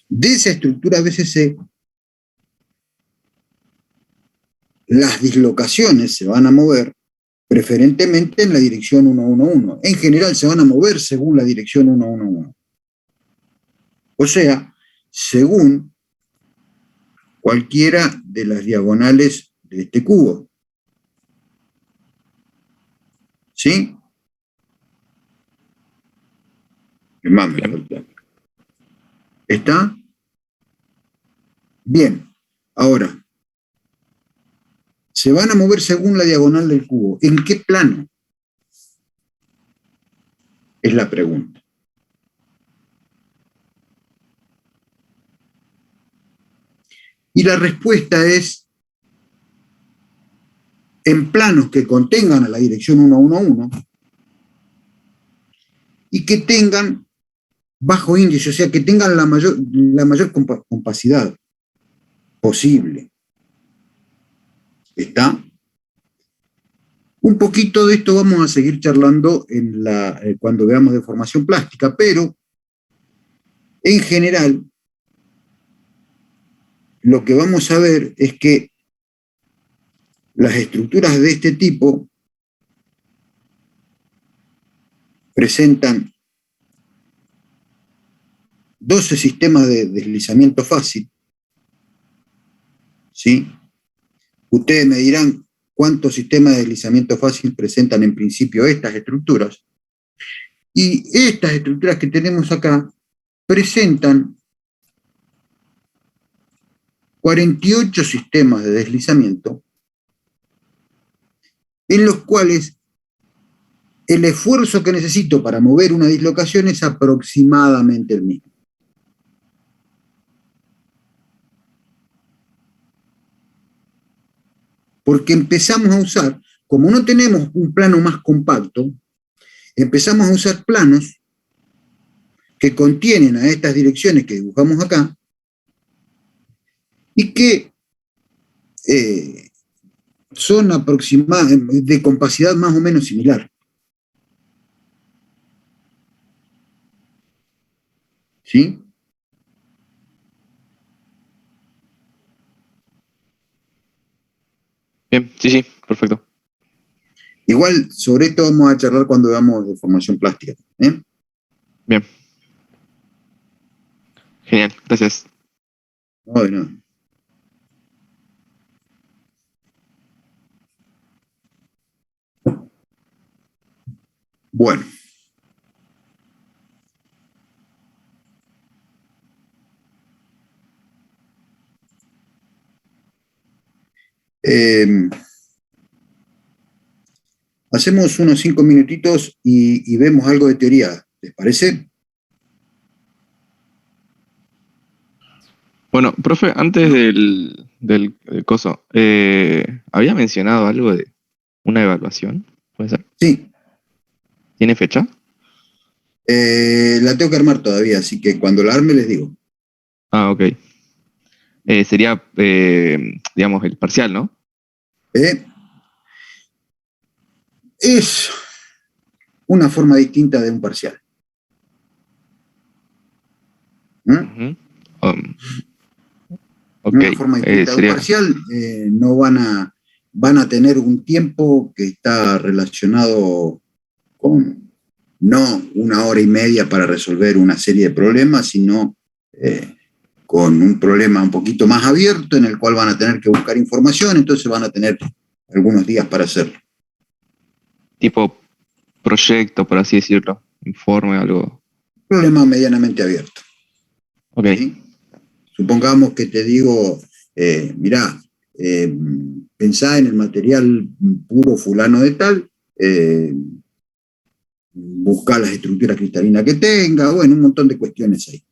De esa estructura BCC, las dislocaciones se van a mover preferentemente en la dirección 111. En general se van a mover según la dirección 111. O sea, según cualquiera de las diagonales de este cubo. ¿Sí? Es más, me falta. ¿Está? Bien. Ahora, se van a mover según la diagonal del cubo. ¿En qué plano? Es la pregunta. Y la respuesta es en planos que contengan a la dirección 111 y que tengan bajo índice, o sea, que tengan la mayor compacidad posible. ¿Está? Un poquito de esto vamos a seguir charlando cuando veamos deformación plástica, pero en general lo que vamos a ver es que las estructuras de este tipo presentan 12 sistemas de deslizamiento fácil, ¿sí? Ustedes me dirán cuántos sistemas de deslizamiento fácil presentan en principio estas estructuras. Y estas estructuras que tenemos acá presentan 48 sistemas de deslizamiento en los cuales el esfuerzo que necesito para mover una dislocación es aproximadamente el mismo. Porque empezamos a usar, como no tenemos un plano más compacto, empezamos a usar planos que contienen a estas direcciones que dibujamos acá y que son de compacidad más o menos similar. ¿Sí? Bien, sí, sí, perfecto. Igual, sobre esto vamos a charlar cuando veamos deformación plástica. ¿Eh? Bien. Genial, gracias. No, de nada. Bueno. Hacemos unos 5 minutitos y vemos algo de teoría. ¿Les parece? Bueno, profe, antes del coso, había mencionado algo de una evaluación, ¿puede ser? Sí. ¿Tiene fecha? La tengo que armar todavía, así que cuando la arme les digo. Ah, ok. Sería, digamos, el parcial, ¿no? Es una forma distinta de un parcial. Ujú. Ok, Una forma de dictado sería, parcial, no van a tener un tiempo que está relacionado con no 1 hora y media para resolver una serie de problemas, sino con un problema un poquito más abierto en el cual van a tener que buscar información, entonces van a tener algunos días para hacerlo. tipo proyecto, por así decirlo, informe, algo. Problema medianamente abierto. Ok, ¿Sí? Supongamos que te digo, mirá, pensá en el material puro fulano de tal, buscar las estructuras cristalinas que tenga, bueno, un montón de cuestiones ahí.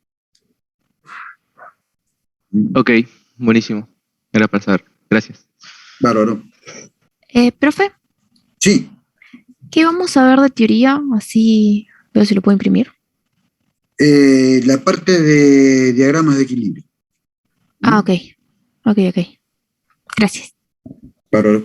ok, buenísimo. Era para saber. Gracias. Bárbaro. Profe, Sí, ¿qué vamos a ver de teoría? Así veo si lo puedo imprimir. la parte de diagramas de equilibrio. Ah, ok. Ok, ok. Gracias. Bárbaro.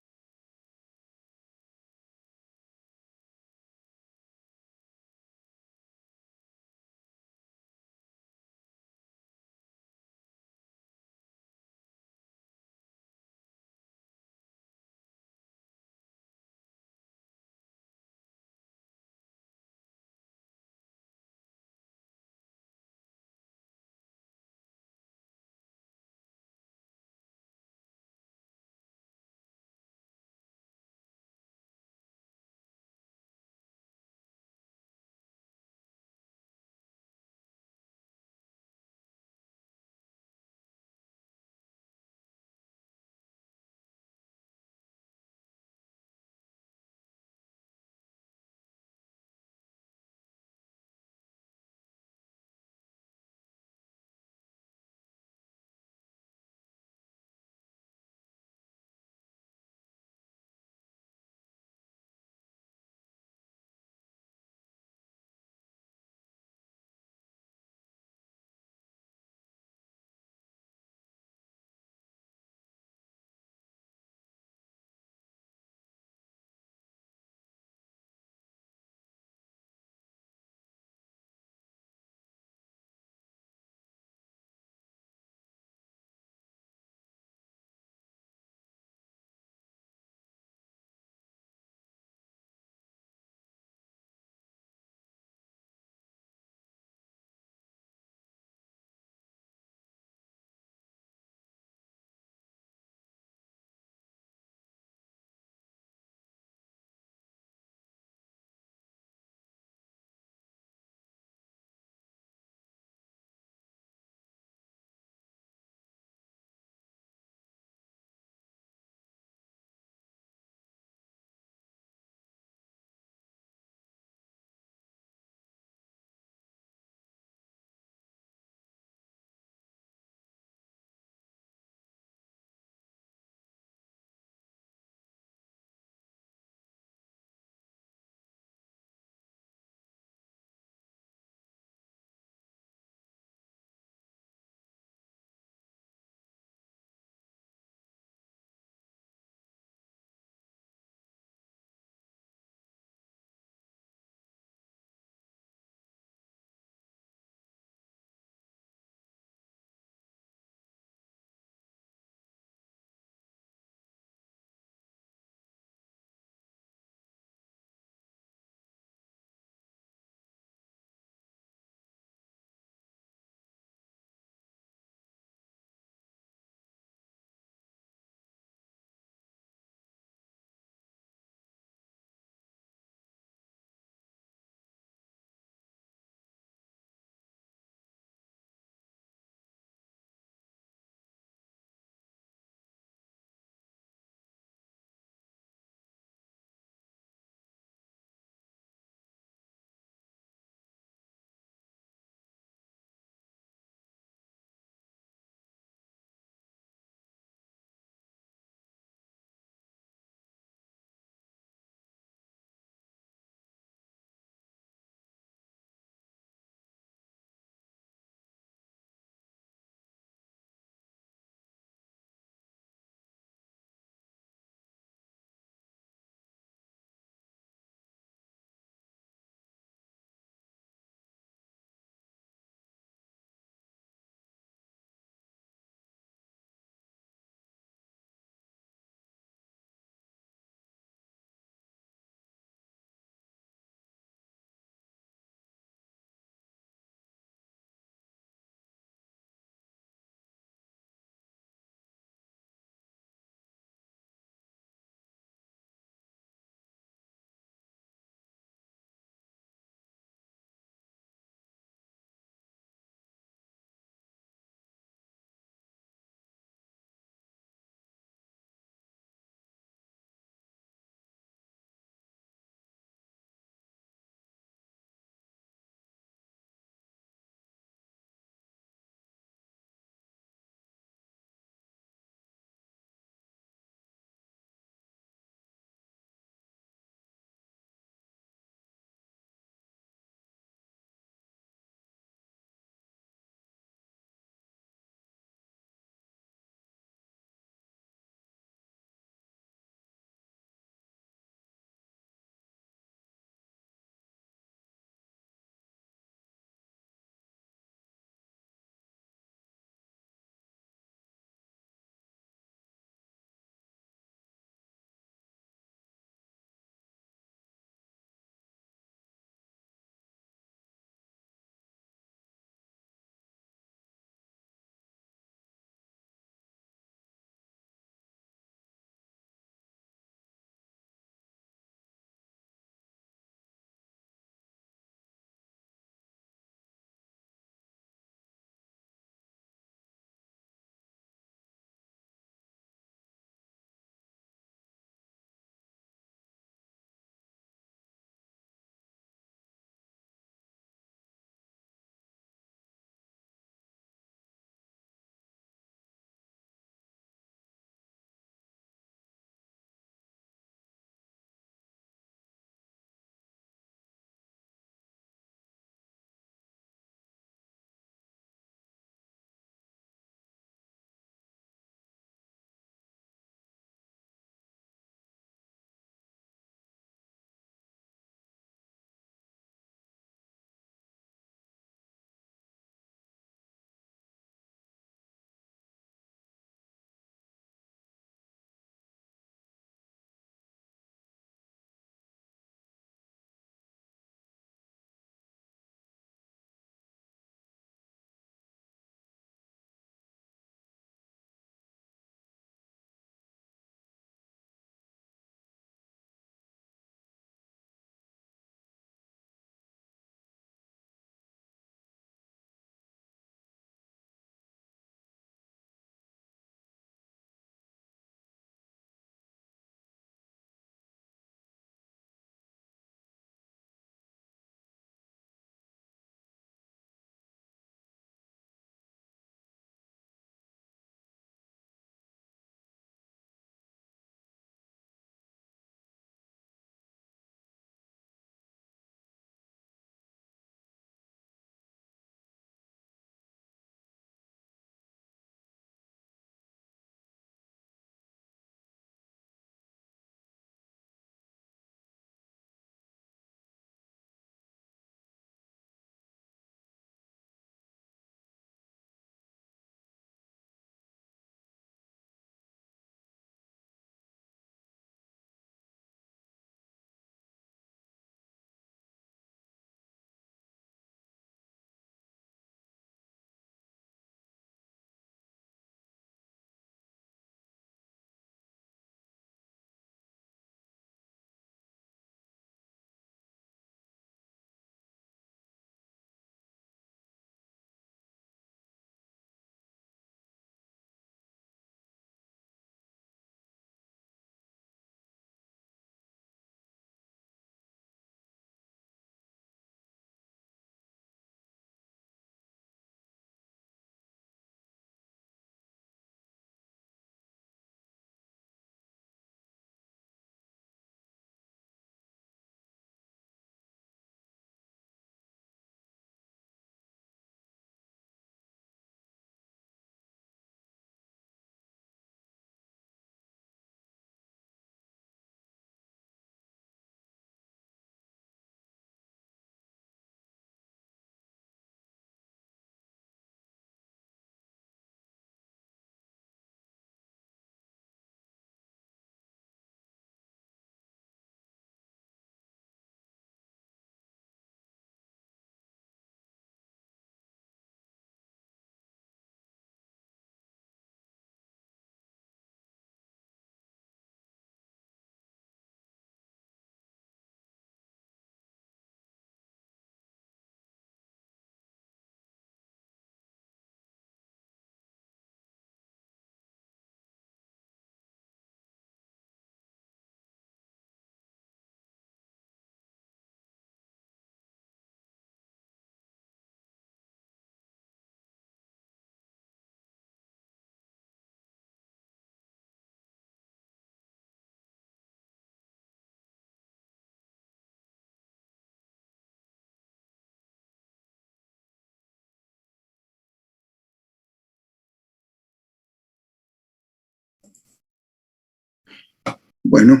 Bueno,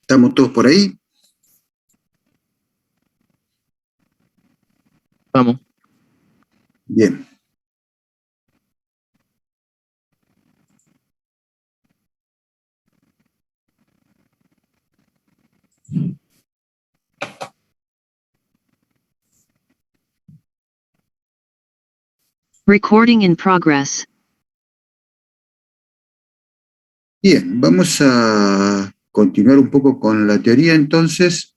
¿estamos todos por ahí? Vamos. Bien. Recording in progress. Bien, vamos a continuar un poco con la teoría entonces.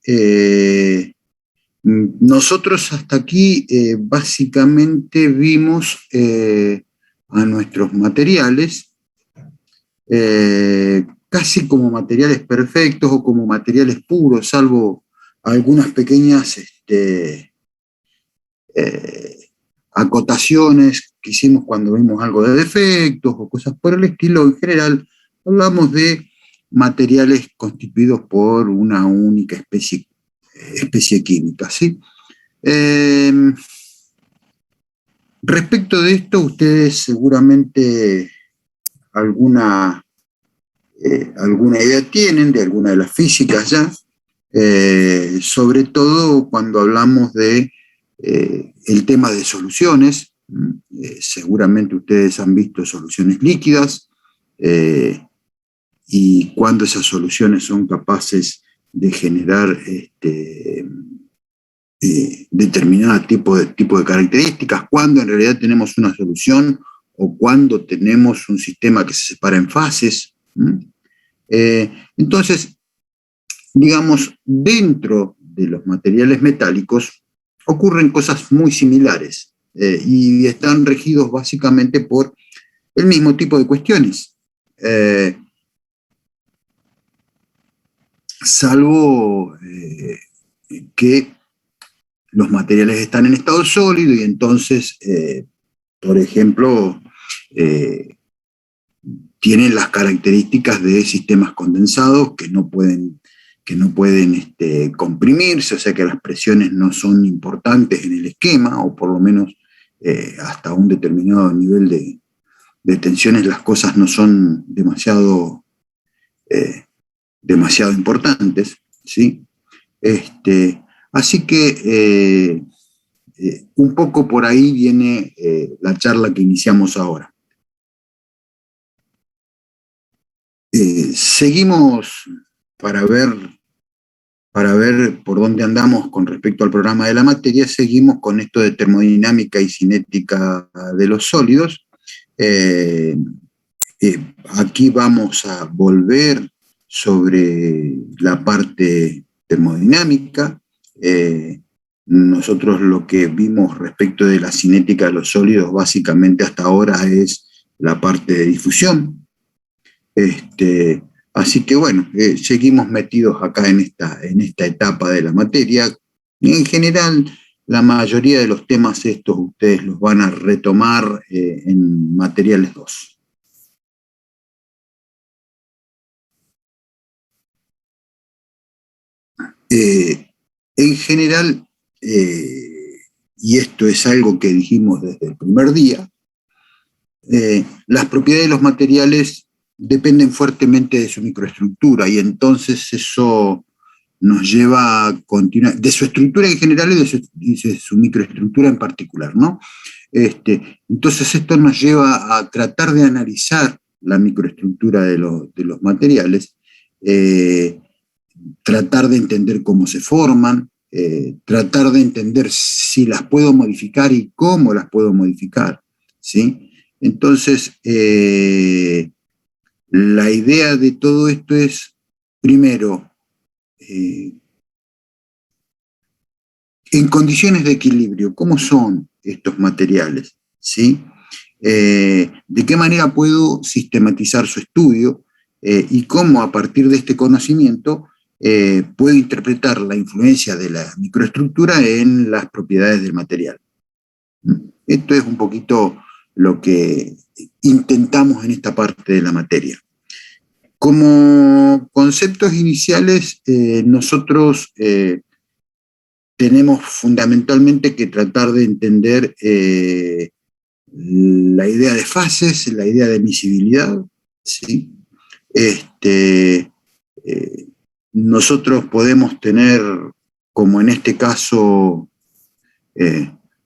Nosotros hasta aquí básicamente vimos a nuestros materiales casi como materiales perfectos o como materiales puros, salvo algunas pequeñas acotaciones que hicimos cuando vimos algo de defectos o cosas por el estilo. En general hablamos de materiales constituidos por una única especie química, ¿sí? Respecto de esto, ustedes seguramente alguna idea tienen de alguna de las físicas ya, sobre todo cuando hablamos de el tema de soluciones. Seguramente ustedes han visto soluciones líquidas y cuando esas soluciones son capaces de generar determinado tipo de características, cuando en realidad tenemos una solución o cuando tenemos un sistema que se separa en fases. Entonces, digamos, dentro de los materiales metálicos ocurren cosas muy similares y están regidos básicamente por el mismo tipo de cuestiones. Salvo que los materiales están en estado sólido y entonces, por ejemplo, tienen las características de sistemas condensados que no pueden comprimirse, o sea que las presiones no son importantes en el esquema, o por lo menos hasta un determinado nivel de tensiones las cosas no son demasiado importantes, ¿sí? Así que un poco por ahí viene la charla que iniciamos ahora. Seguimos para ver por dónde andamos con respecto al programa de la materia, seguimos con esto de termodinámica y cinética de los sólidos. Aquí vamos a volver sobre la parte termodinámica. Nosotros lo que vimos respecto de la cinética de los sólidos básicamente hasta ahora es la parte de difusión. Así que bueno, seguimos metidos acá en esta etapa de la materia. En general, la mayoría de los temas estos ustedes los van a retomar en materiales 2. En general, y esto es algo que dijimos desde el primer día, las propiedades de los materiales dependen fuertemente de su microestructura y entonces eso nos lleva a continuar, de su estructura en general y de su microestructura en particular, ¿no? Entonces esto nos lleva a tratar de analizar la microestructura de los materiales, tratar de entender cómo se forman, tratar de entender si las puedo modificar y cómo las puedo modificar, ¿sí? Entonces, la idea de todo esto es, primero, en condiciones de equilibrio, ¿cómo son estos materiales? ¿Sí? ¿De qué manera puedo sistematizar su estudio? Y cómo a partir de este conocimiento puedo interpretar la influencia de la microestructura en las propiedades del material. Esto es un poquito lo que intentamos en esta parte de la materia. Como conceptos iniciales, nosotros tenemos fundamentalmente que tratar de entender la idea de fases, la idea de emisibilidad, ¿sí? Nosotros podemos tener, como en este caso,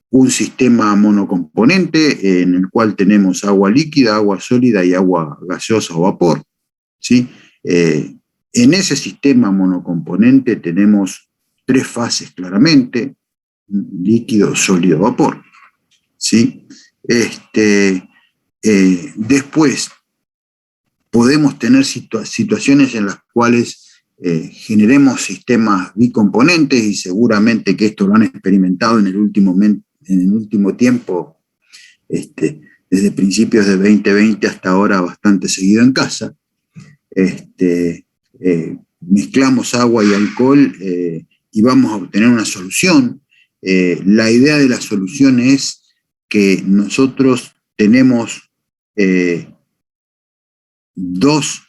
un sistema monocomponente en el cual tenemos agua líquida, agua sólida y agua gaseosa o vapor, ¿sí? En ese sistema monocomponente tenemos 3 fases claramente: líquido, sólido, vapor, ¿sí? Después podemos tener situaciones en las cuales generemos sistemas bicomponentes, y seguramente que esto lo han experimentado en el último tiempo, desde principios de 2020 hasta ahora bastante seguido en casa. Mezclamos agua y alcohol y vamos a obtener una solución. La idea de la solución es que nosotros tenemos 2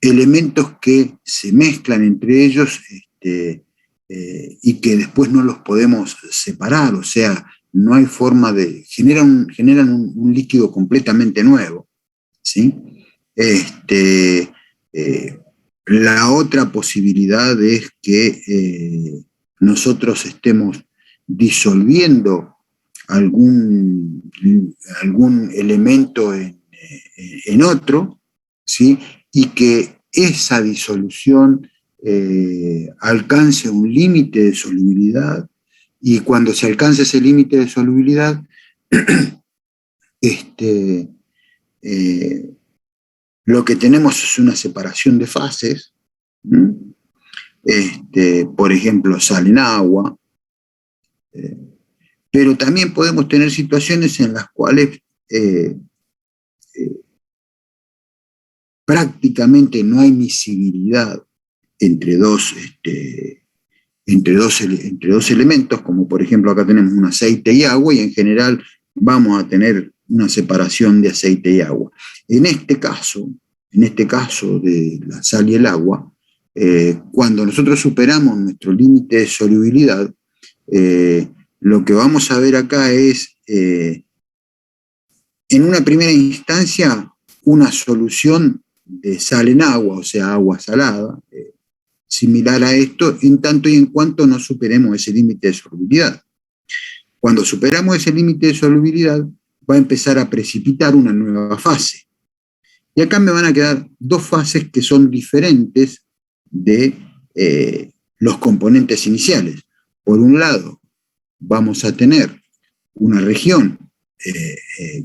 elementos que se mezclan entre ellos y que después no los podemos separar, o sea, no hay forma de... generan un líquido completamente nuevo, ¿sí? La otra posibilidad es que nosotros estemos disolviendo algún elemento en otro, ¿sí? Y que esa disolución alcance un límite de solubilidad, y cuando se alcance ese límite de solubilidad, lo que tenemos es una separación de fases, por ejemplo, sal en agua, pero también podemos tener situaciones en las cuales prácticamente no hay miscibilidad entre dos elementos, como por ejemplo acá tenemos un aceite y agua, y en general vamos a tener una separación de aceite y agua. En este caso de la sal y el agua, cuando nosotros superamos nuestro límite de solubilidad, lo que vamos a ver acá es, en una primera instancia, una solución de sal en agua, o sea, agua salada, similar a esto, en tanto y en cuanto no superemos ese límite de solubilidad. Cuando superamos ese límite de solubilidad, va a empezar a precipitar una nueva fase. Y acá me van a quedar 2 fases que son diferentes de los componentes iniciales. Por un lado, vamos a tener una región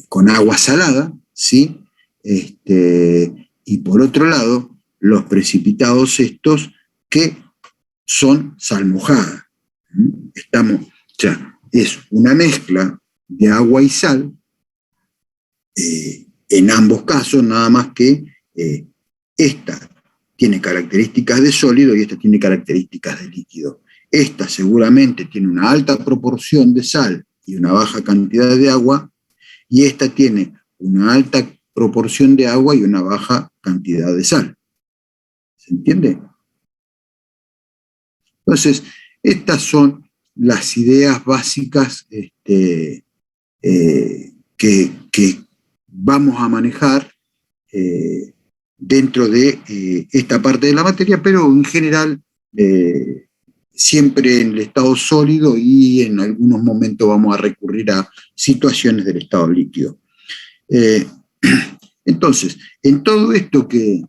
con agua salada, ¿sí? Y por otro lado, los precipitados estos que son sal mojada. O sea, es una mezcla de agua y sal, en ambos casos, nada más que esta tiene características de sólido y esta tiene características de líquido. Esta seguramente tiene una alta proporción de sal y una baja cantidad de agua, y esta tiene una alta proporción de agua y una baja cantidad de sal. ¿Se entiende? Entonces, estas son las ideas básicas que vamos a manejar dentro de esta parte de la materia, pero en general siempre en el estado sólido, y en algunos momentos vamos a recurrir a situaciones del estado líquido. Entonces, en todo esto que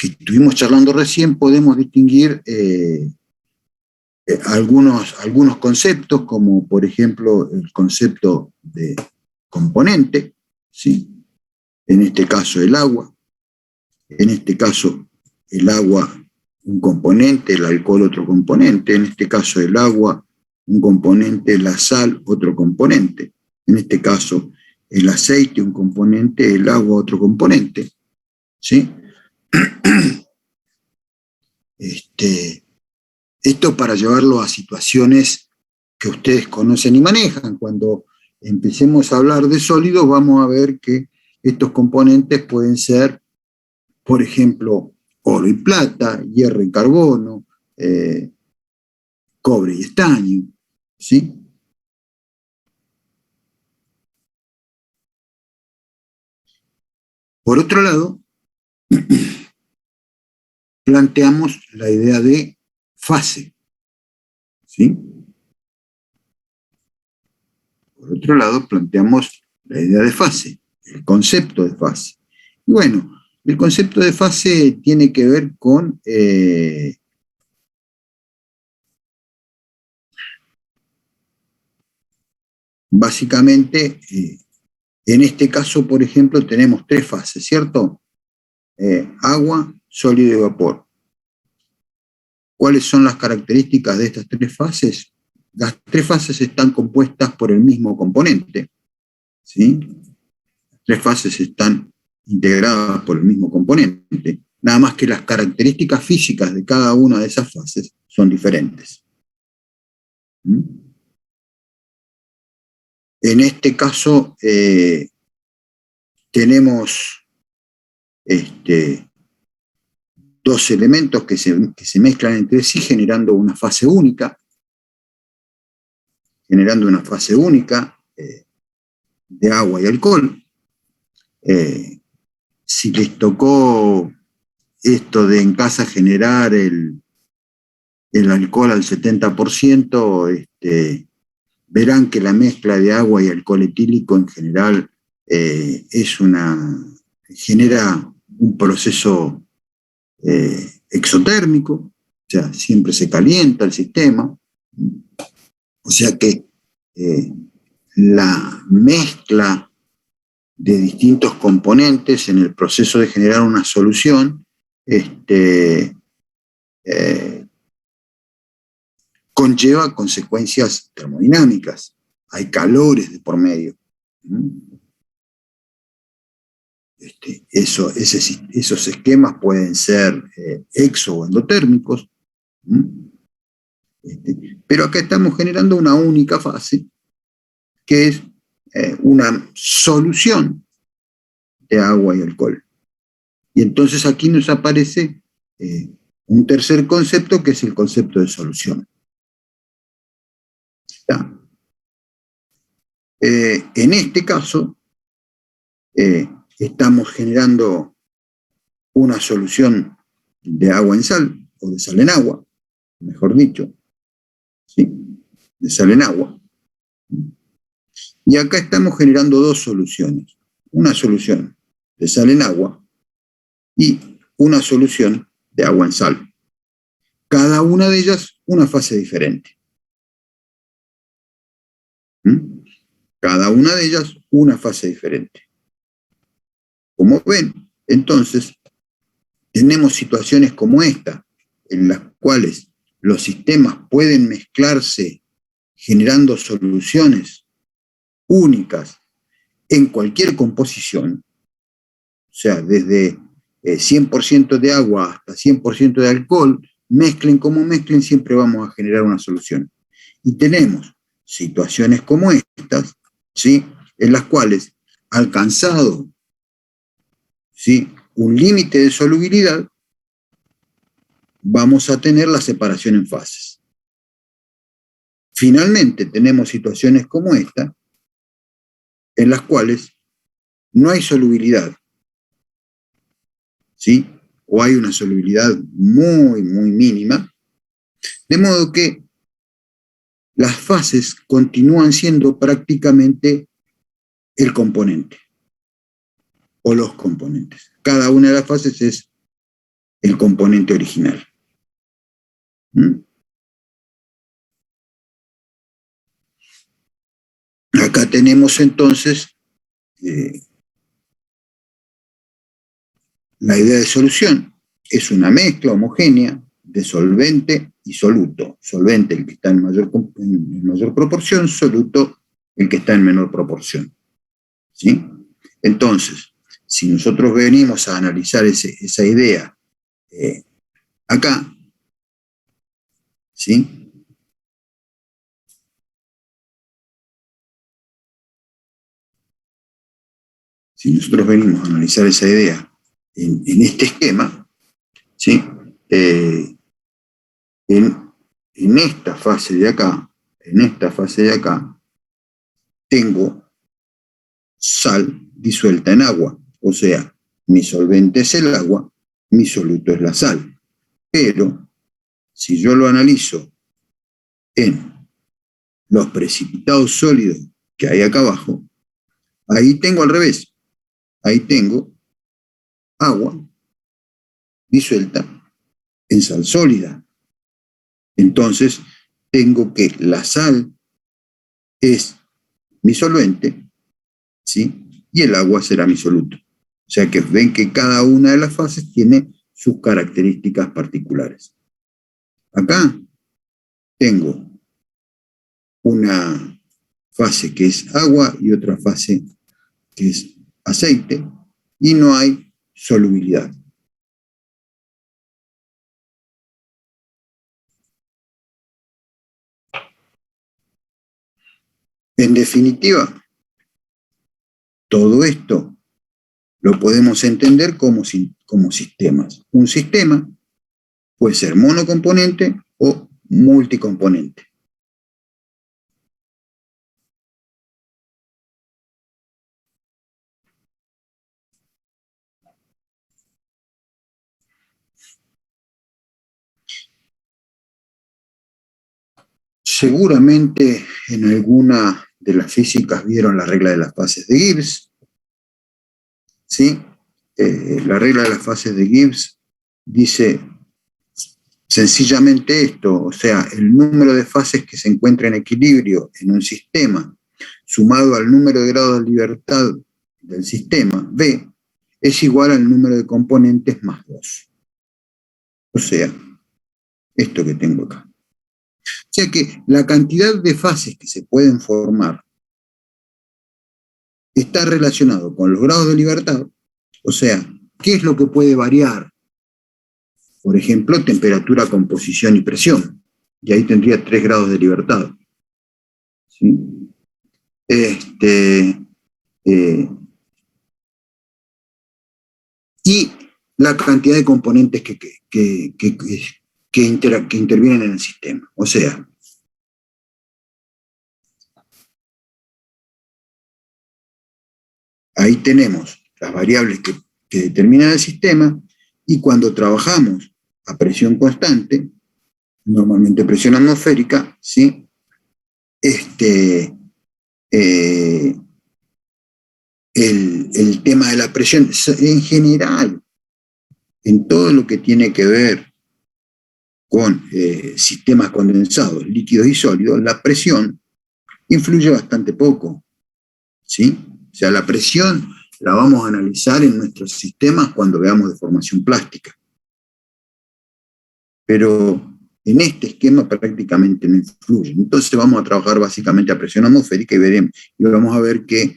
estuvimos charlando recién, podemos distinguir algunos conceptos, como por ejemplo el concepto de componente, ¿sí? En este caso el agua, en este caso el agua un componente, el alcohol otro componente, en este caso el agua un componente, la sal otro componente, en este caso el aceite un componente, el agua otro componente, ¿sí? Esto para llevarlo a situaciones que ustedes conocen y manejan. Cuando empecemos a hablar de sólidos, vamos a ver que estos componentes pueden ser, por ejemplo, oro y plata, hierro y carbono, cobre y estaño, ¿sí? Por otro lado, planteamos la idea de fase, ¿sí? Por otro lado, planteamos la idea de fase, el concepto de fase. Y bueno, el concepto de fase tiene que ver con básicamente, en este caso, por ejemplo, tenemos 3 fases, ¿cierto? Agua, sólido y vapor. ¿Cuáles son las características de estas 3 fases? Las 3 fases están compuestas por el mismo componente, ¿sí? Las 3 fases están integradas por el mismo componente, nada más que las características físicas de cada una de esas fases son diferentes. En este caso, tenemos 2 elementos que se mezclan entre sí generando una fase única, de agua y alcohol. Si les tocó esto de en casa generar el alcohol al 70%, verán que la mezcla de agua y alcohol etílico en general genera un proceso exotérmico, o sea, siempre se calienta el sistema, o sea que la mezcla de distintos componentes en el proceso de generar una solución conlleva consecuencias termodinámicas, hay calores de por medio. Esos esquemas pueden ser exo o endotérmicos, pero acá estamos generando una única fase, que es una solución de agua y alcohol. Y entonces aquí nos aparece un tercer concepto, que es el concepto de solución. En este caso, estamos generando una solución de agua en sal, o de sal en agua, mejor dicho, ¿sí? De sal en agua. Y acá estamos generando 2 soluciones. Una solución de sal en agua y una solución de agua en sal. Cada una de ellas una fase diferente. Cada una de ellas una fase diferente. Como ven, entonces, tenemos situaciones como esta, en las cuales los sistemas pueden mezclarse generando soluciones únicas en cualquier composición, o sea, desde 100% de agua hasta 100% de alcohol, mezclen como mezclen, siempre vamos a generar una solución. Y tenemos situaciones como estas, ¿sí? En las cuales, alcanzado, ¿sí?, un límite de solubilidad, vamos a tener la separación en fases. Finalmente, tenemos situaciones como esta, en las cuales no hay solubilidad, ¿sí? O hay una solubilidad muy, muy mínima, de modo que las fases continúan siendo prácticamente el componente, o los componentes. Cada una de las fases es el componente original. Acá tenemos entonces la idea de solución. Es una mezcla homogénea de solvente y soluto. Solvente el que está en mayor proporción, soluto el que está en menor proporción. ¿Sí? Entonces, si nosotros venimos a analizar esa idea acá, ¿sí?, si nosotros venimos a analizar esa idea en este esquema, ¿sí?, en esta fase de acá, tengo sal disuelta en agua, o sea, mi solvente es el agua, mi soluto es la sal. Pero si yo lo analizo en los precipitados sólidos que hay acá abajo, ahí tengo al revés. Ahí tengo agua disuelta en sal sólida. Entonces, tengo que la sal es mi solvente, ¿sí? Y el agua será mi soluto. O sea que ven que cada una de las fases tiene sus características particulares. Acá tengo una fase que es agua y otra fase que es aceite, y no hay solubilidad. En definitiva, todo esto lo podemos entender como sistemas. Un sistema puede ser monocomponente o multicomponente. Seguramente en alguna de las físicas vieron la regla de las fases de Gibbs, ¿sí? La regla de las fases de Gibbs dice sencillamente esto, o sea, el número de fases que se encuentra en equilibrio en un sistema sumado al número de grados de libertad del sistema, B, es igual al número de componentes más 2. O sea, esto que tengo acá. O sea que la cantidad de fases que se pueden formar está relacionado con los grados de libertad, o sea, ¿qué es lo que puede variar? Por ejemplo, temperatura, composición y presión. Y ahí tendría 3 grados de libertad. ¿Sí? Y la cantidad de componentes que intervienen en el sistema. O sea, ahí tenemos las variables que determinan el sistema, y cuando trabajamos a presión constante, normalmente presión atmosférica, ¿sí? El tema de la presión, en general, en todo lo que tiene que ver con sistemas condensados, líquidos y sólidos, la presión influye bastante poco, ¿sí? O sea, la presión la vamos a analizar en nuestros sistemas cuando veamos deformación plástica. Pero en este esquema prácticamente no influye. Entonces vamos a trabajar básicamente a presión atmosférica y vamos a ver que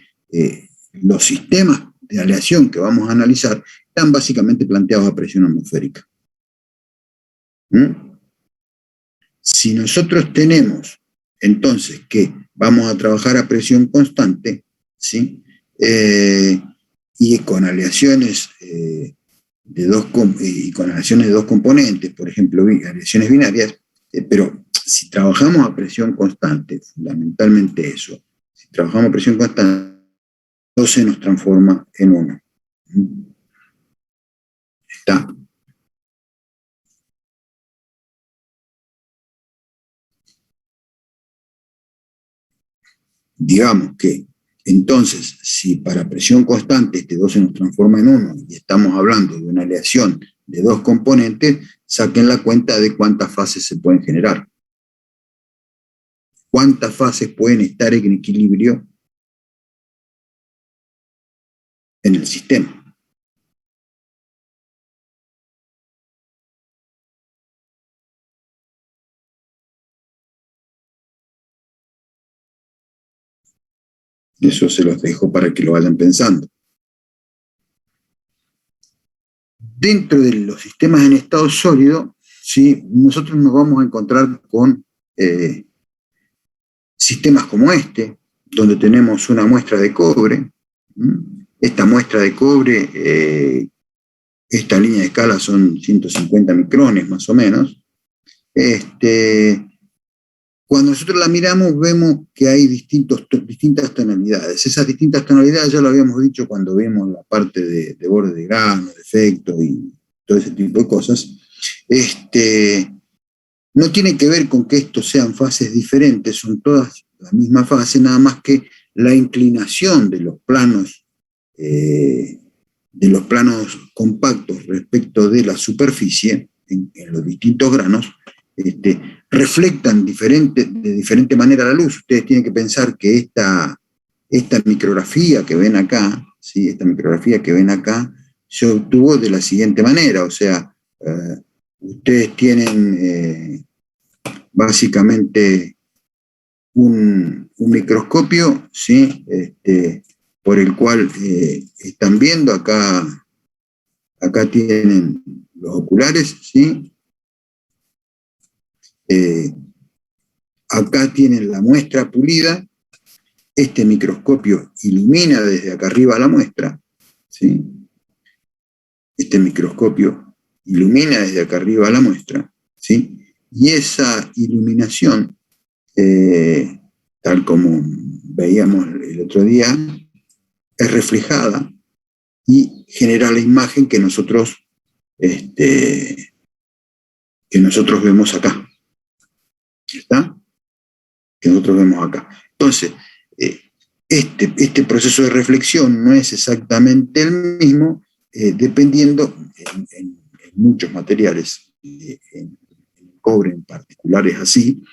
los sistemas de aleación que vamos a analizar están básicamente planteados a presión atmosférica. Si nosotros tenemos entonces que vamos a trabajar a presión constante, ¿sí? Y con aleaciones con aleaciones de 2 componentes, por ejemplo, aleaciones binarias, pero si trabajamos a presión constante, fundamentalmente eso, si trabajamos a presión constante, todo se nos transforma en 1. Está. Digamos que entonces, si para presión constante este 2 se nos transforma en 1 y estamos hablando de una aleación de 2 componentes, saquen la cuenta de cuántas fases se pueden generar. ¿Cuántas fases pueden estar en equilibrio en el sistema? Eso se los dejo para que lo vayan pensando. Dentro de los sistemas en estado sólido, ¿sí? Nosotros nos vamos a encontrar con sistemas como este, donde tenemos una muestra de cobre. Esta muestra de cobre, esta línea de escala son 150 micrones más o menos. Cuando nosotros la miramos, vemos que hay distintas tonalidades. Esas distintas tonalidades ya lo habíamos dicho cuando vimos la parte de borde de grano, de efecto y todo ese tipo de cosas. No tiene que ver con que estos sean fases diferentes, son todas la misma fase, nada más que la inclinación de los planos compactos respecto de la superficie en los distintos granos, reflectan de diferente manera la luz. Ustedes tienen que pensar que esta micrografía que ven acá, ¿sí? Esta micrografía que ven acá se obtuvo de la siguiente manera, o sea, ustedes tienen básicamente un microscopio, ¿sí? Por el cual están viendo acá tienen los oculares, ¿sí? Acá tienen la muestra pulida, este microscopio ilumina desde acá arriba la muestra, ¿sí? Este microscopio ilumina desde acá arriba la muestra, ¿sí? Y esa iluminación, tal como veíamos el otro día, es reflejada y genera la imagen que nosotros vemos acá. ¿Está? Que nosotros vemos acá. Entonces, este proceso de reflexión no es exactamente el mismo, dependiendo en muchos materiales, en el cobre en particular es así,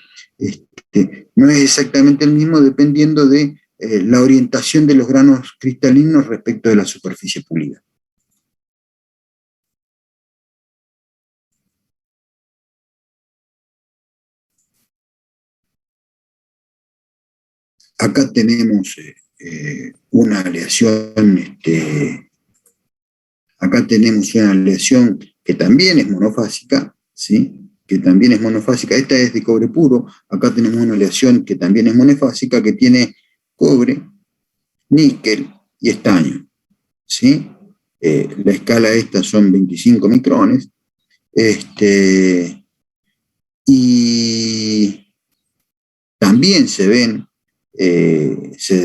no es exactamente el mismo dependiendo de la orientación de los granos cristalinos respecto de la superficie pulida. Acá tenemos una aleación, que también es monofásica, ¿sí? Que también es monofásica. Esta es de cobre puro. Acá tenemos una aleación que también es monofásica, que tiene cobre, níquel y estaño, ¿sí? La escala esta son 25 micrones. Y también se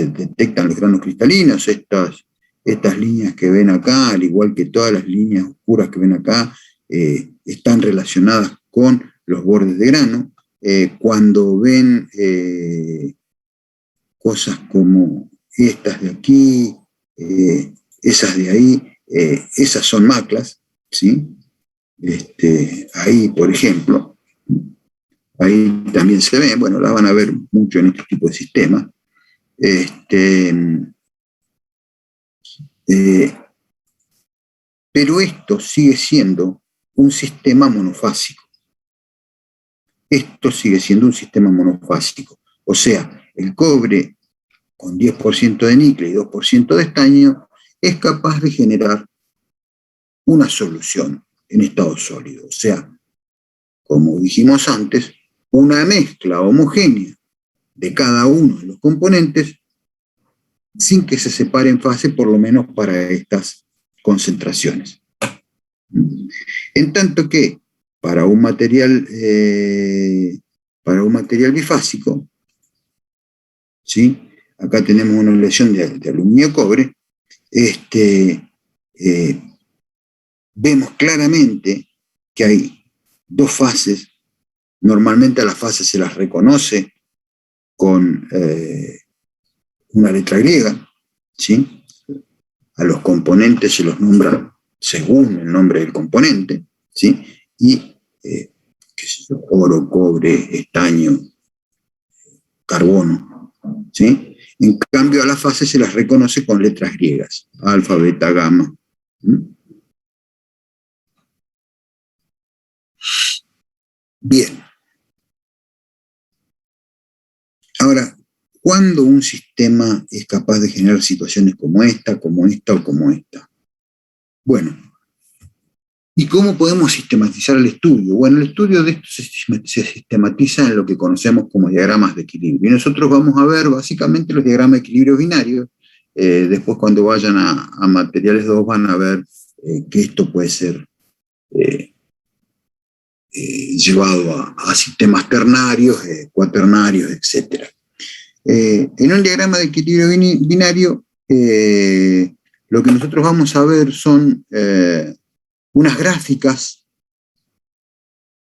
detectan los granos cristalinos, estas líneas que ven acá, al igual que todas las líneas oscuras que ven acá, están relacionadas con los bordes de grano. Cuando ven cosas como estas de aquí, esas de ahí, esas son maclas, ¿sí? Ahí, por ejemplo, ahí también se ven, bueno, la van a ver mucho en este tipo de sistemas. Pero esto sigue siendo un sistema monofásico. O sea, el cobre con 10% de níquel y 2% de estaño es capaz de generar una solución en estado sólido. O sea, como dijimos antes, una mezcla homogénea de cada uno de los componentes sin que se separe en fase, por lo menos para estas concentraciones. En tanto que para un material bifásico, ¿sí? Acá tenemos una aleación de aluminio-cobre, vemos claramente que hay dos fases. Normalmente a las fases se las reconoce con una letra griega, ¿sí? A los componentes se los nombra según el nombre del componente, ¿sí? Y oro, cobre, estaño, carbono, ¿sí? En cambio a las fases se las reconoce con letras griegas, alfa, beta, gamma. Bien. Ahora, ¿cuándo un sistema es capaz de generar situaciones como esta o como esta? Bueno, ¿y cómo podemos sistematizar el estudio? Bueno, el estudio de esto se sistematiza en lo que conocemos como diagramas de equilibrio. Y nosotros vamos a ver básicamente los diagramas de equilibrio binarios. Después cuando vayan a materiales 2 van a ver que esto puede ser llevado a sistemas ternarios, cuaternarios, etc. En un diagrama de equilibrio binario, lo que nosotros vamos a ver son unas gráficas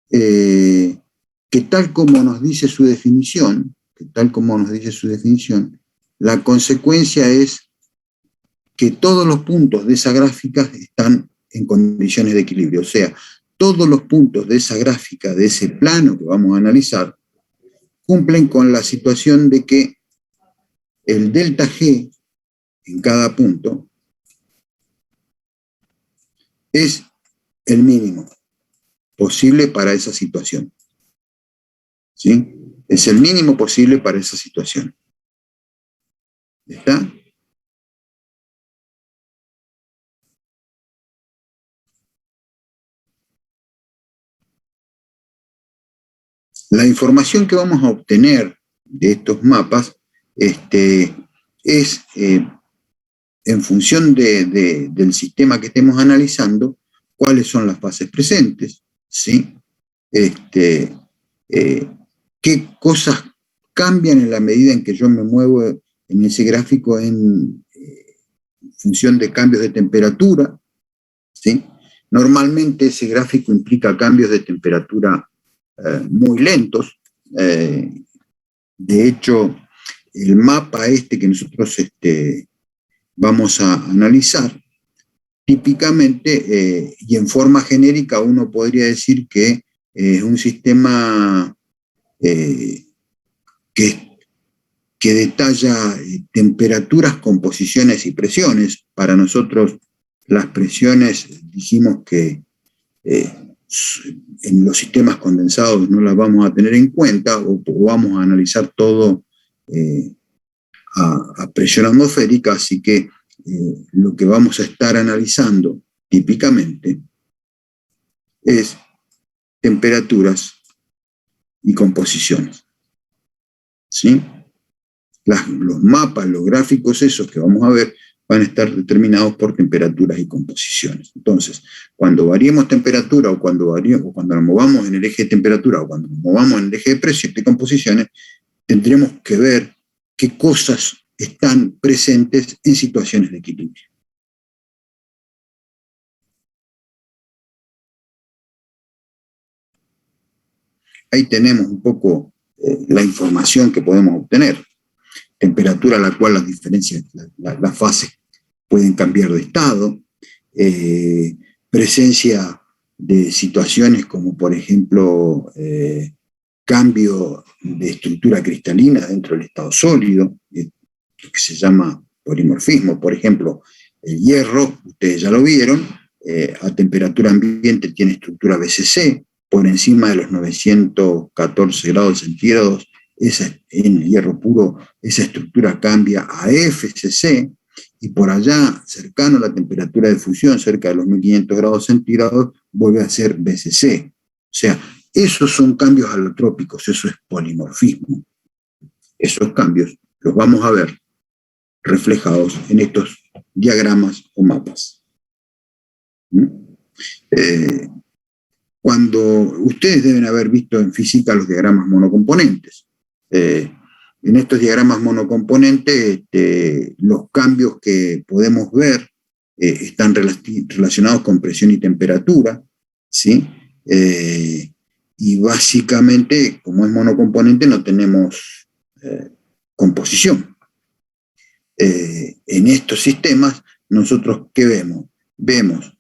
que tal como nos dice su definición, la consecuencia es que todos los puntos de esa gráfica están en condiciones de equilibrio. O sea, todos los puntos de esa gráfica, de ese plano que vamos a analizar, cumplen con la situación de que el delta G en cada punto es el mínimo posible para esa situación. ¿Sí? Es el mínimo posible para esa situación. ¿Está? La información que vamos a obtener de estos mapas es en función del sistema que estemos analizando, cuáles son las fases presentes, ¿sí? Qué cosas cambian en la medida en que yo me muevo en ese gráfico en función de cambios de temperatura, ¿sí? Normalmente ese gráfico implica cambios de temperatura muy lentos. De hecho, el mapa que nosotros vamos a analizar, típicamente y en forma genérica uno podría decir que es un sistema que detalla temperaturas, composiciones y presiones. Para nosotros las presiones dijimos que en los sistemas condensados no las vamos a tener en cuenta o vamos a analizar todo a presión atmosférica, así que lo que vamos a estar analizando típicamente es temperaturas y composiciones. ¿Sí? Los mapas, los gráficos esos que vamos a ver van a estar determinados por temperaturas y composiciones. Entonces, cuando variemos temperatura o cuando nos movamos en el eje de temperatura o cuando nos movamos en el eje de presión y composiciones, tendremos que ver qué cosas están presentes en situaciones de equilibrio. Ahí tenemos un poco la información que podemos obtener. Temperatura a la cual las diferencias, las fases pueden cambiar de estado, presencia de situaciones como por ejemplo cambio de estructura cristalina dentro del estado sólido, lo que se llama polimorfismo. Por ejemplo, el hierro, ustedes ya lo vieron, a temperatura ambiente tiene estructura BCC, por encima de los 914 grados centígrados, en el hierro puro, esa estructura cambia a FCC, y por allá, cercano a la temperatura de fusión, cerca de los 1500 grados centígrados, vuelve a ser BCC. O sea, esos son cambios alotrópicos, eso es polimorfismo. Esos cambios los vamos a ver reflejados en estos diagramas o mapas. Cuando ustedes deben haber visto en física los diagramas monocomponentes. En estos diagramas monocomponentes, los cambios que podemos ver están relacionados con presión y temperatura, ¿sí? Y básicamente, como es monocomponente, no tenemos composición. En estos sistemas, nosotros, ¿qué vemos? Vemos,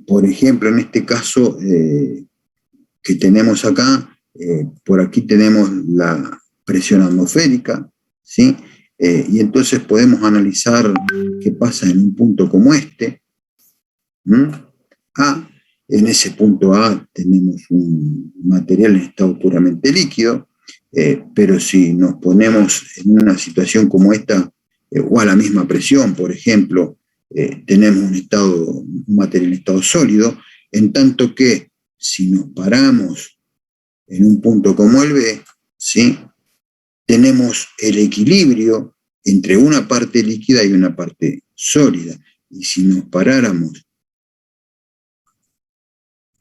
por ejemplo, en este caso que tenemos acá, por aquí tenemos la presión atmosférica, ¿sí? Y entonces podemos analizar qué pasa en un punto como este. En ese punto A tenemos un material en estado puramente líquido, pero si nos ponemos en una situación como esta, o a la misma presión, por ejemplo, tenemos un material en estado sólido, en tanto que si nos paramos en un punto como el B, ¿sí? Tenemos el equilibrio entre una parte líquida y una parte sólida. Y si nos paráramos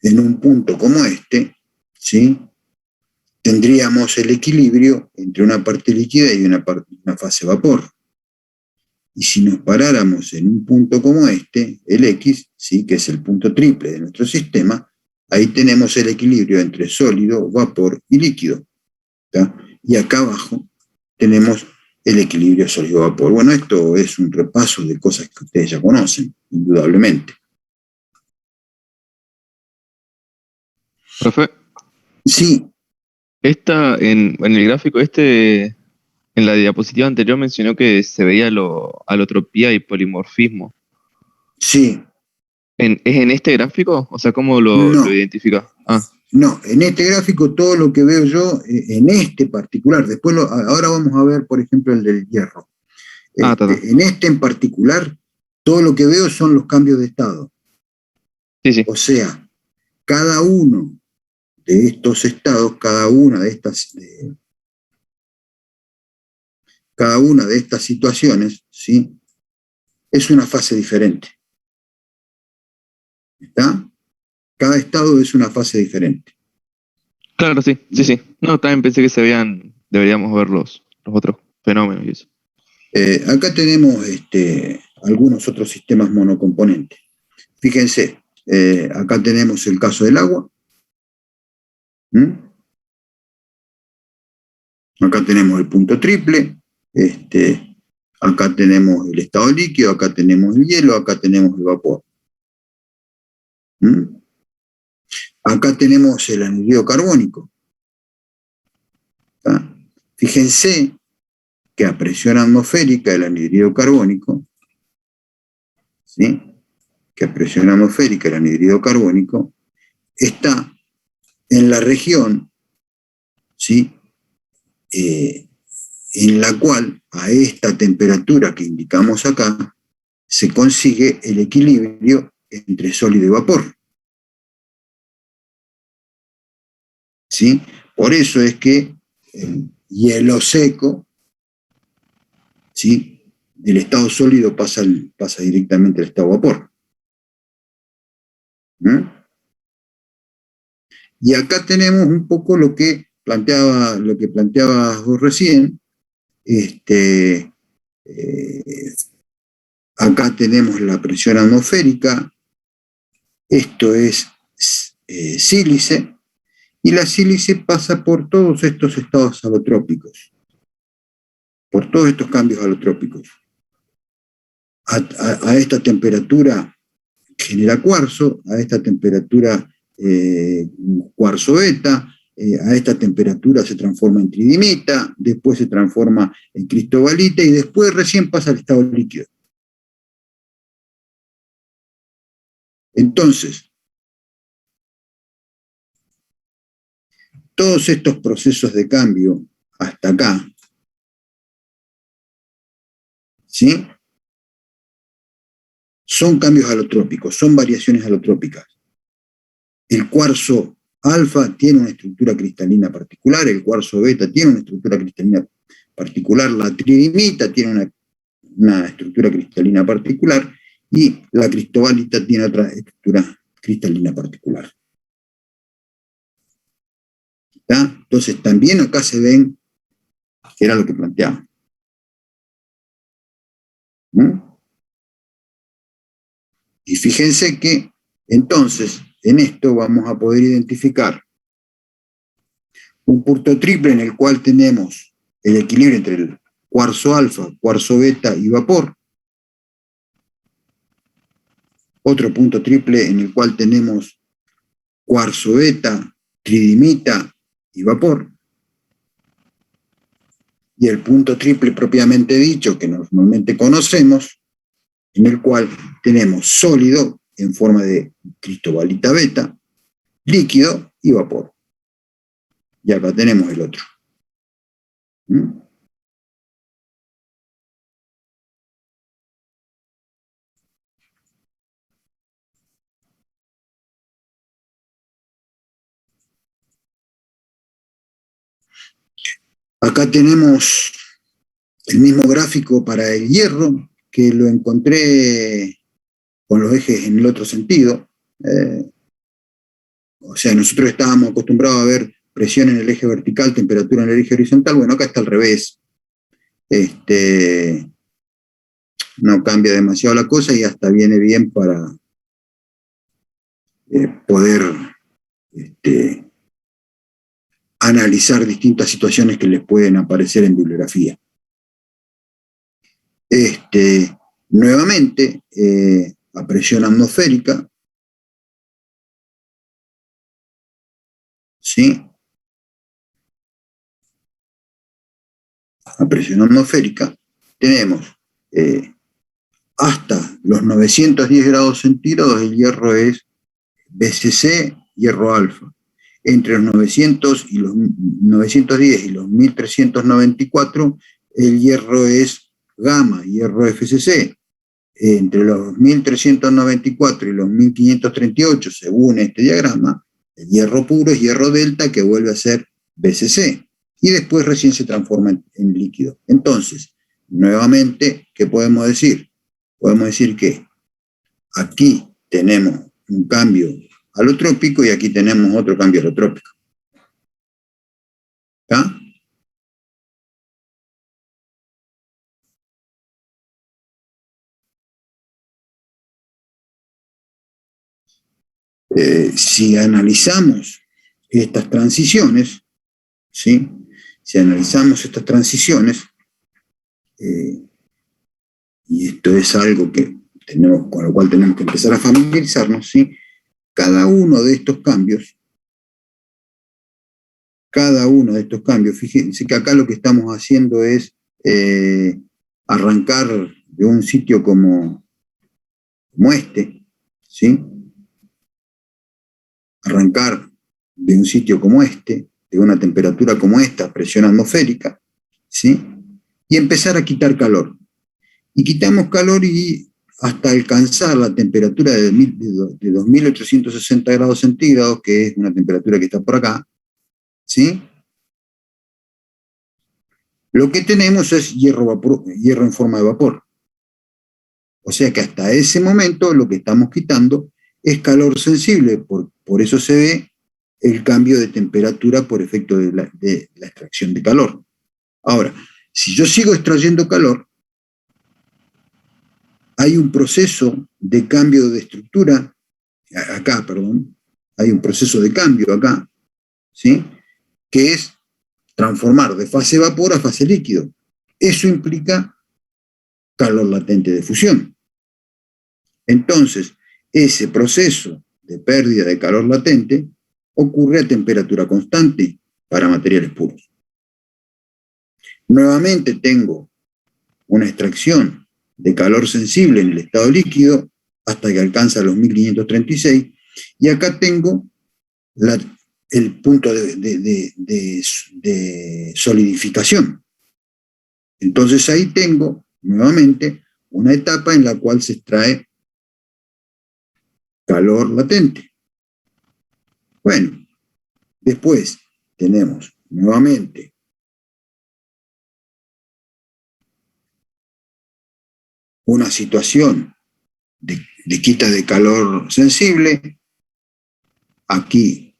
en un punto como este, ¿sí?, tendríamos el equilibrio entre una parte líquida y una fase vapor. Y si nos paráramos en un punto como este, el X, ¿sí?, que es el punto triple de nuestro sistema, ahí tenemos el equilibrio entre sólido, vapor y líquido, ¿tá? Y acá abajo tenemos el equilibrio sólido-vapor. Bueno, esto es un repaso de cosas que ustedes ya conocen, indudablemente. Profe, Sí, en el gráfico en la diapositiva anterior mencionó que se veía alotropía y polimorfismo. sí, ¿Es en este gráfico? O sea, ¿cómo lo no. identifica? Ah, No, en este gráfico todo lo que veo yo, en este particular, después ahora vamos a ver, por ejemplo, el del hierro. ta. En este en particular, todo lo que veo son los cambios de estado. Sí, sí. O sea, cada uno de estos estados, cada una de estas situaciones, ¿sí?, es una fase diferente. ¿Está? Cada estado es una fase diferente. Claro, sí, sí, sí. No, también pensé que deberíamos ver los otros fenómenos y eso. Acá tenemos algunos otros sistemas monocomponentes. Fíjense, acá tenemos el caso del agua. Acá tenemos el punto triple. Acá tenemos el estado líquido, acá tenemos el hielo, acá tenemos el vapor. Acá tenemos el anhídrido carbónico. ¿Tá? Fíjense que a presión atmosférica el anhídrido carbónico, ¿sí?, que a presión atmosférica el anhídrido carbónico está en la región, ¿sí?, en la cual a esta temperatura que indicamos acá se consigue el equilibrio entre sólido y vapor. ¿Sí? Por eso es que el hielo seco, ¿sí?, del estado sólido pasa directamente al estado vapor. Y acá tenemos un poco lo que planteabas vos recién. Acá tenemos la presión atmosférica. Esto es sílice. Y la sílice pasa por todos estos estados alotrópicos, por todos estos cambios alotrópicos. A esta temperatura genera cuarzo, a esta temperatura cuarzo beta, a esta temperatura se transforma en tridimita, después se transforma en cristobalita y después recién pasa al estado líquido. Entonces, todos estos procesos de cambio hasta acá, ¿sí?, son cambios alotrópicos, son variaciones alotrópicas. El cuarzo alfa tiene una estructura cristalina particular, el cuarzo beta tiene una estructura cristalina particular, la tridimita tiene una estructura cristalina particular y la cristobalita tiene otra estructura cristalina particular. ¿Está? Entonces también acá se ven, que era lo que planteaba. Y fíjense que entonces en esto vamos a poder identificar un punto triple en el cual tenemos el equilibrio entre el cuarzo alfa, cuarzo beta y vapor. Otro punto triple en el cual tenemos cuarzo beta, tridimita y vapor. Y el punto triple propiamente dicho, que normalmente conocemos, en el cual tenemos sólido en forma de cristobalita beta, líquido y vapor. Y acá tenemos el otro. Acá tenemos el mismo gráfico para el hierro, que lo encontré con los ejes en el otro sentido. O sea, nosotros estábamos acostumbrados a ver presión en el eje vertical, temperatura en el eje horizontal. Bueno, acá está al revés. No cambia demasiado la cosa y hasta viene bien para poder analizar distintas situaciones que les pueden aparecer en bibliografía. Nuevamente, a presión atmosférica, ¿sí? A presión atmosférica tenemos hasta los 910 grados centígrados el hierro es BCC, hierro alfa. Entre los 900 y los 910 y los 1394 el hierro es gamma, hierro FCC. Entre los 1394 y los 1538, según este diagrama, el hierro puro es hierro delta, que vuelve a ser BCC. Y después recién se transforma en líquido. Entonces, nuevamente, ¿qué podemos decir? Podemos decir que aquí tenemos un cambio alotrópico y aquí tenemos otro cambio alotrópico. ¿Está? Si analizamos estas transiciones, ¿sí? Si analizamos estas transiciones, y esto es algo que con lo cual tenemos que empezar a familiarizarnos, ¿sí? Cada uno de estos cambios, fíjense que acá lo que estamos haciendo es arrancar de un sitio como este, ¿sí? Arrancar de un sitio como este, de una temperatura como esta, presión atmosférica, ¿sí? Y empezar a quitar calor. Y quitamos calor y hasta alcanzar la temperatura de 2860 grados centígrados, que es una temperatura que está por acá, ¿sí? Lo que tenemos es hierro en forma de vapor. O sea que hasta ese momento lo que estamos quitando es calor sensible, por eso se ve el cambio de temperatura por efecto de la extracción de calor. Ahora, si yo sigo extrayendo calor, hay un proceso de cambio de estructura, acá, perdón, hay un proceso de cambio acá, ¿sí? Que es transformar de fase vapor a fase líquido. Eso implica calor latente de fusión. Entonces, ese proceso de pérdida de calor latente ocurre a temperatura constante para materiales puros. Nuevamente tengo una extracción de calor sensible en el estado líquido hasta que alcanza los 1536, y acá tengo el punto de solidificación. Entonces ahí tengo nuevamente una etapa en la cual se extrae calor latente. Bueno, después tenemos nuevamente una situación de quita de calor sensible, aquí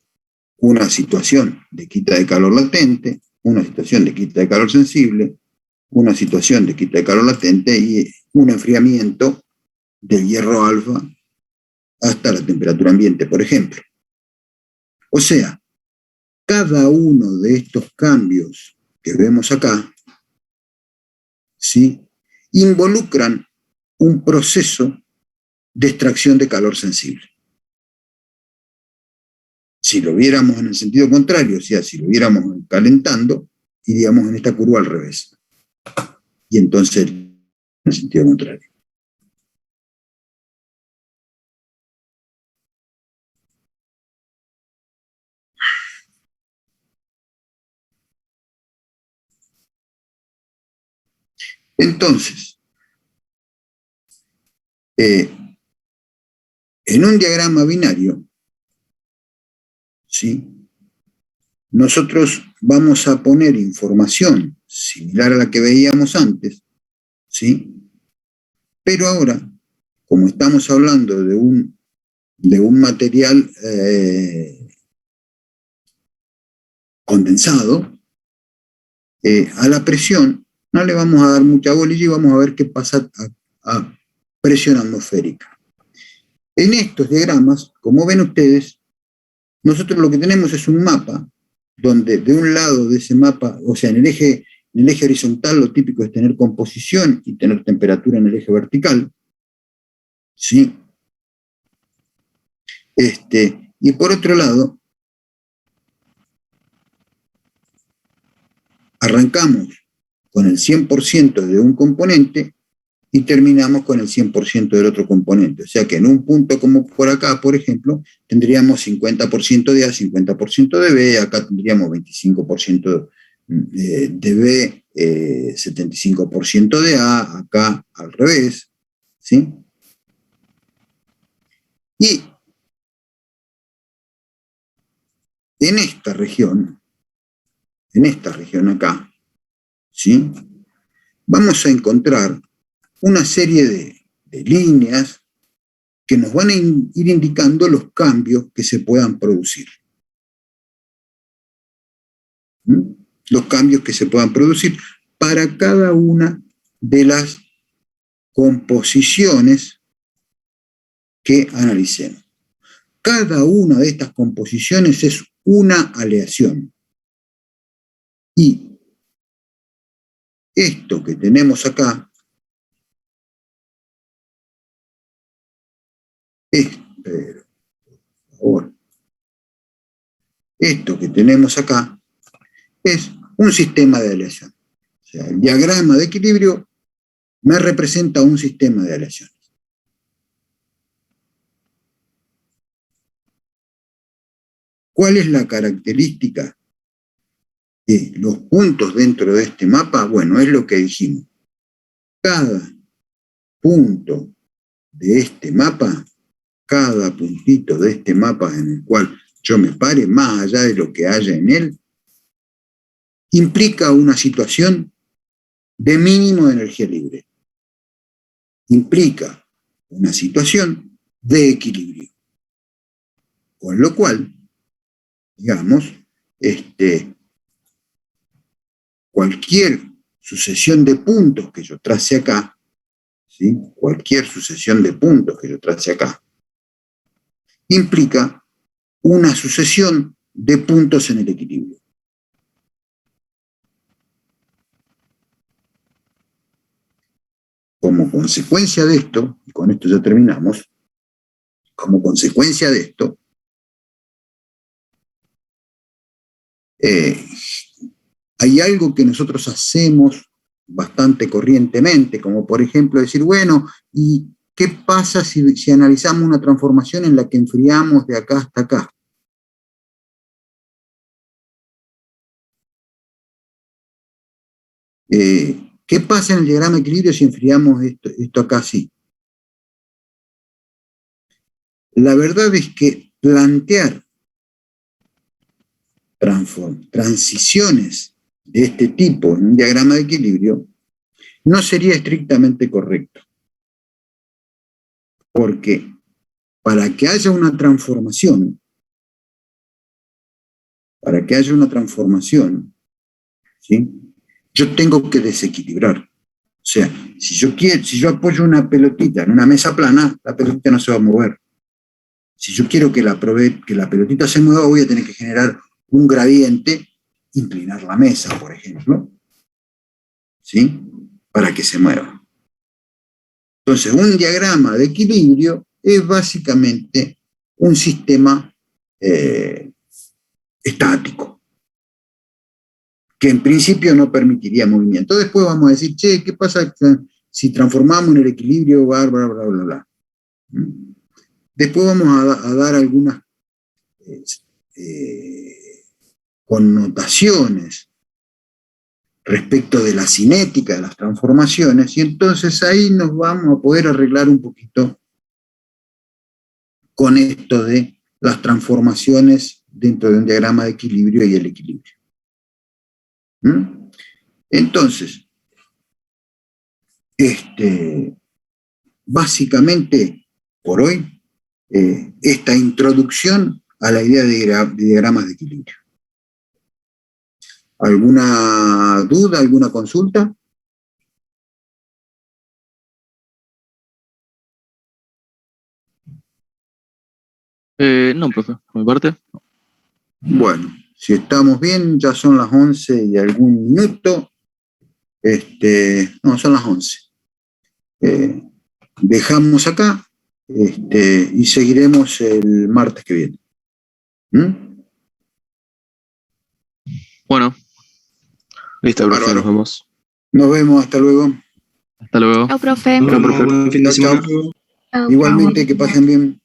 una situación de quita de calor latente, una situación de quita de calor sensible, una situación de quita de calor latente y un enfriamiento del hierro alfa hasta la temperatura ambiente, por ejemplo. O sea, cada uno de estos cambios que vemos acá, ¿sí?, involucran un proceso de extracción de calor sensible. Si lo viéramos en el sentido contrario, o sea, si lo viéramos calentando, iríamos en esta curva al revés. Y entonces, en el sentido contrario. Entonces, en un diagrama binario, ¿sí?, nosotros vamos a poner información similar a la que veíamos antes, ¿sí? Pero ahora, como estamos hablando de un material condensado, a la presión no le vamos a dar mucha bolilla y vamos a ver qué pasa a presión atmosférica. En estos diagramas, como ven ustedes, nosotros lo que tenemos es un mapa donde de un lado de ese mapa, o sea, en el eje horizontal lo típico es tener composición y tener temperatura en el eje vertical, ¿sí? Y por otro lado, arrancamos con el 100% de un componente y terminamos con el 100% del otro componente. O sea que en un punto como por acá, por ejemplo, tendríamos 50% de A, 50% de B, acá tendríamos 25% de B, 75% de A, acá al revés, ¿sí? Y en esta región acá, ¿sí? Vamos a encontrar una serie de líneas que nos van a ir indicando los cambios que se puedan producir. ¿Mm? Los cambios que se puedan producir para cada una de las composiciones que analicemos. Cada una de estas composiciones es una aleación. Y esto que tenemos acá esto que tenemos acá es un sistema de aleación. O sea, el diagrama de equilibrio me representa un sistema de aleaciones. ¿Cuál es la característica de los puntos dentro de este mapa? Bueno, es lo que dijimos. Cada punto de este mapa, cada puntito de este mapa en el cual yo me pare, más allá de lo que haya en él, implica una situación de mínimo de energía libre. Implica una situación de equilibrio. Con lo cual, digamos, cualquier sucesión de puntos que yo trace acá, ¿sí? Cualquier sucesión de puntos que yo trace acá, implica una sucesión de puntos en el equilibrio. Como consecuencia de esto, y con esto ya terminamos, como consecuencia de esto, hay algo que nosotros hacemos bastante corrientemente, como por ejemplo decir, bueno, ¿y qué pasa si analizamos una transformación en la que enfriamos de acá hasta acá? ¿Qué pasa en el diagrama de equilibrio si enfriamos esto acá así? La verdad es que plantear transiciones de este tipo en un diagrama de equilibrio no sería estrictamente correcto. Porque para que haya una transformación, ¿sí? Yo tengo que desequilibrar. O sea, si yo apoyo una pelotita en una mesa plana, la pelotita no se va a mover. Si yo quiero que la pelotita se mueva, voy a tener que generar un gradiente, inclinar la mesa, por ejemplo, ¿sí? Para que se mueva. Entonces, un diagrama de equilibrio es básicamente un sistema estático, que en principio no permitiría movimiento. Después vamos a decir, che, ¿qué pasa si transformamos en el equilibrio, bla, bla, bla, bla, bla? Después vamos a dar algunas connotaciones respecto de la cinética de las transformaciones, y entonces ahí nos vamos a poder arreglar un poquito con esto de las transformaciones dentro de un diagrama de equilibrio y el equilibrio. Entonces, básicamente, por hoy, esta introducción a la idea de diagramas de equilibrio. ¿Alguna duda, alguna consulta? No, profe, por mi parte. Bueno, si estamos bien, ya son las 11 y algún minuto. No, son las 11. Dejamos acá y seguiremos el martes que viene. ¿Mm? Bueno, Listo, profe, Bárbaro. nos vemos. Nos vemos, hasta luego. hasta luego. Chao, profe. Nos vemos, buen fin de Chao, chao. semana. Chao. Igualmente, que pasen bien.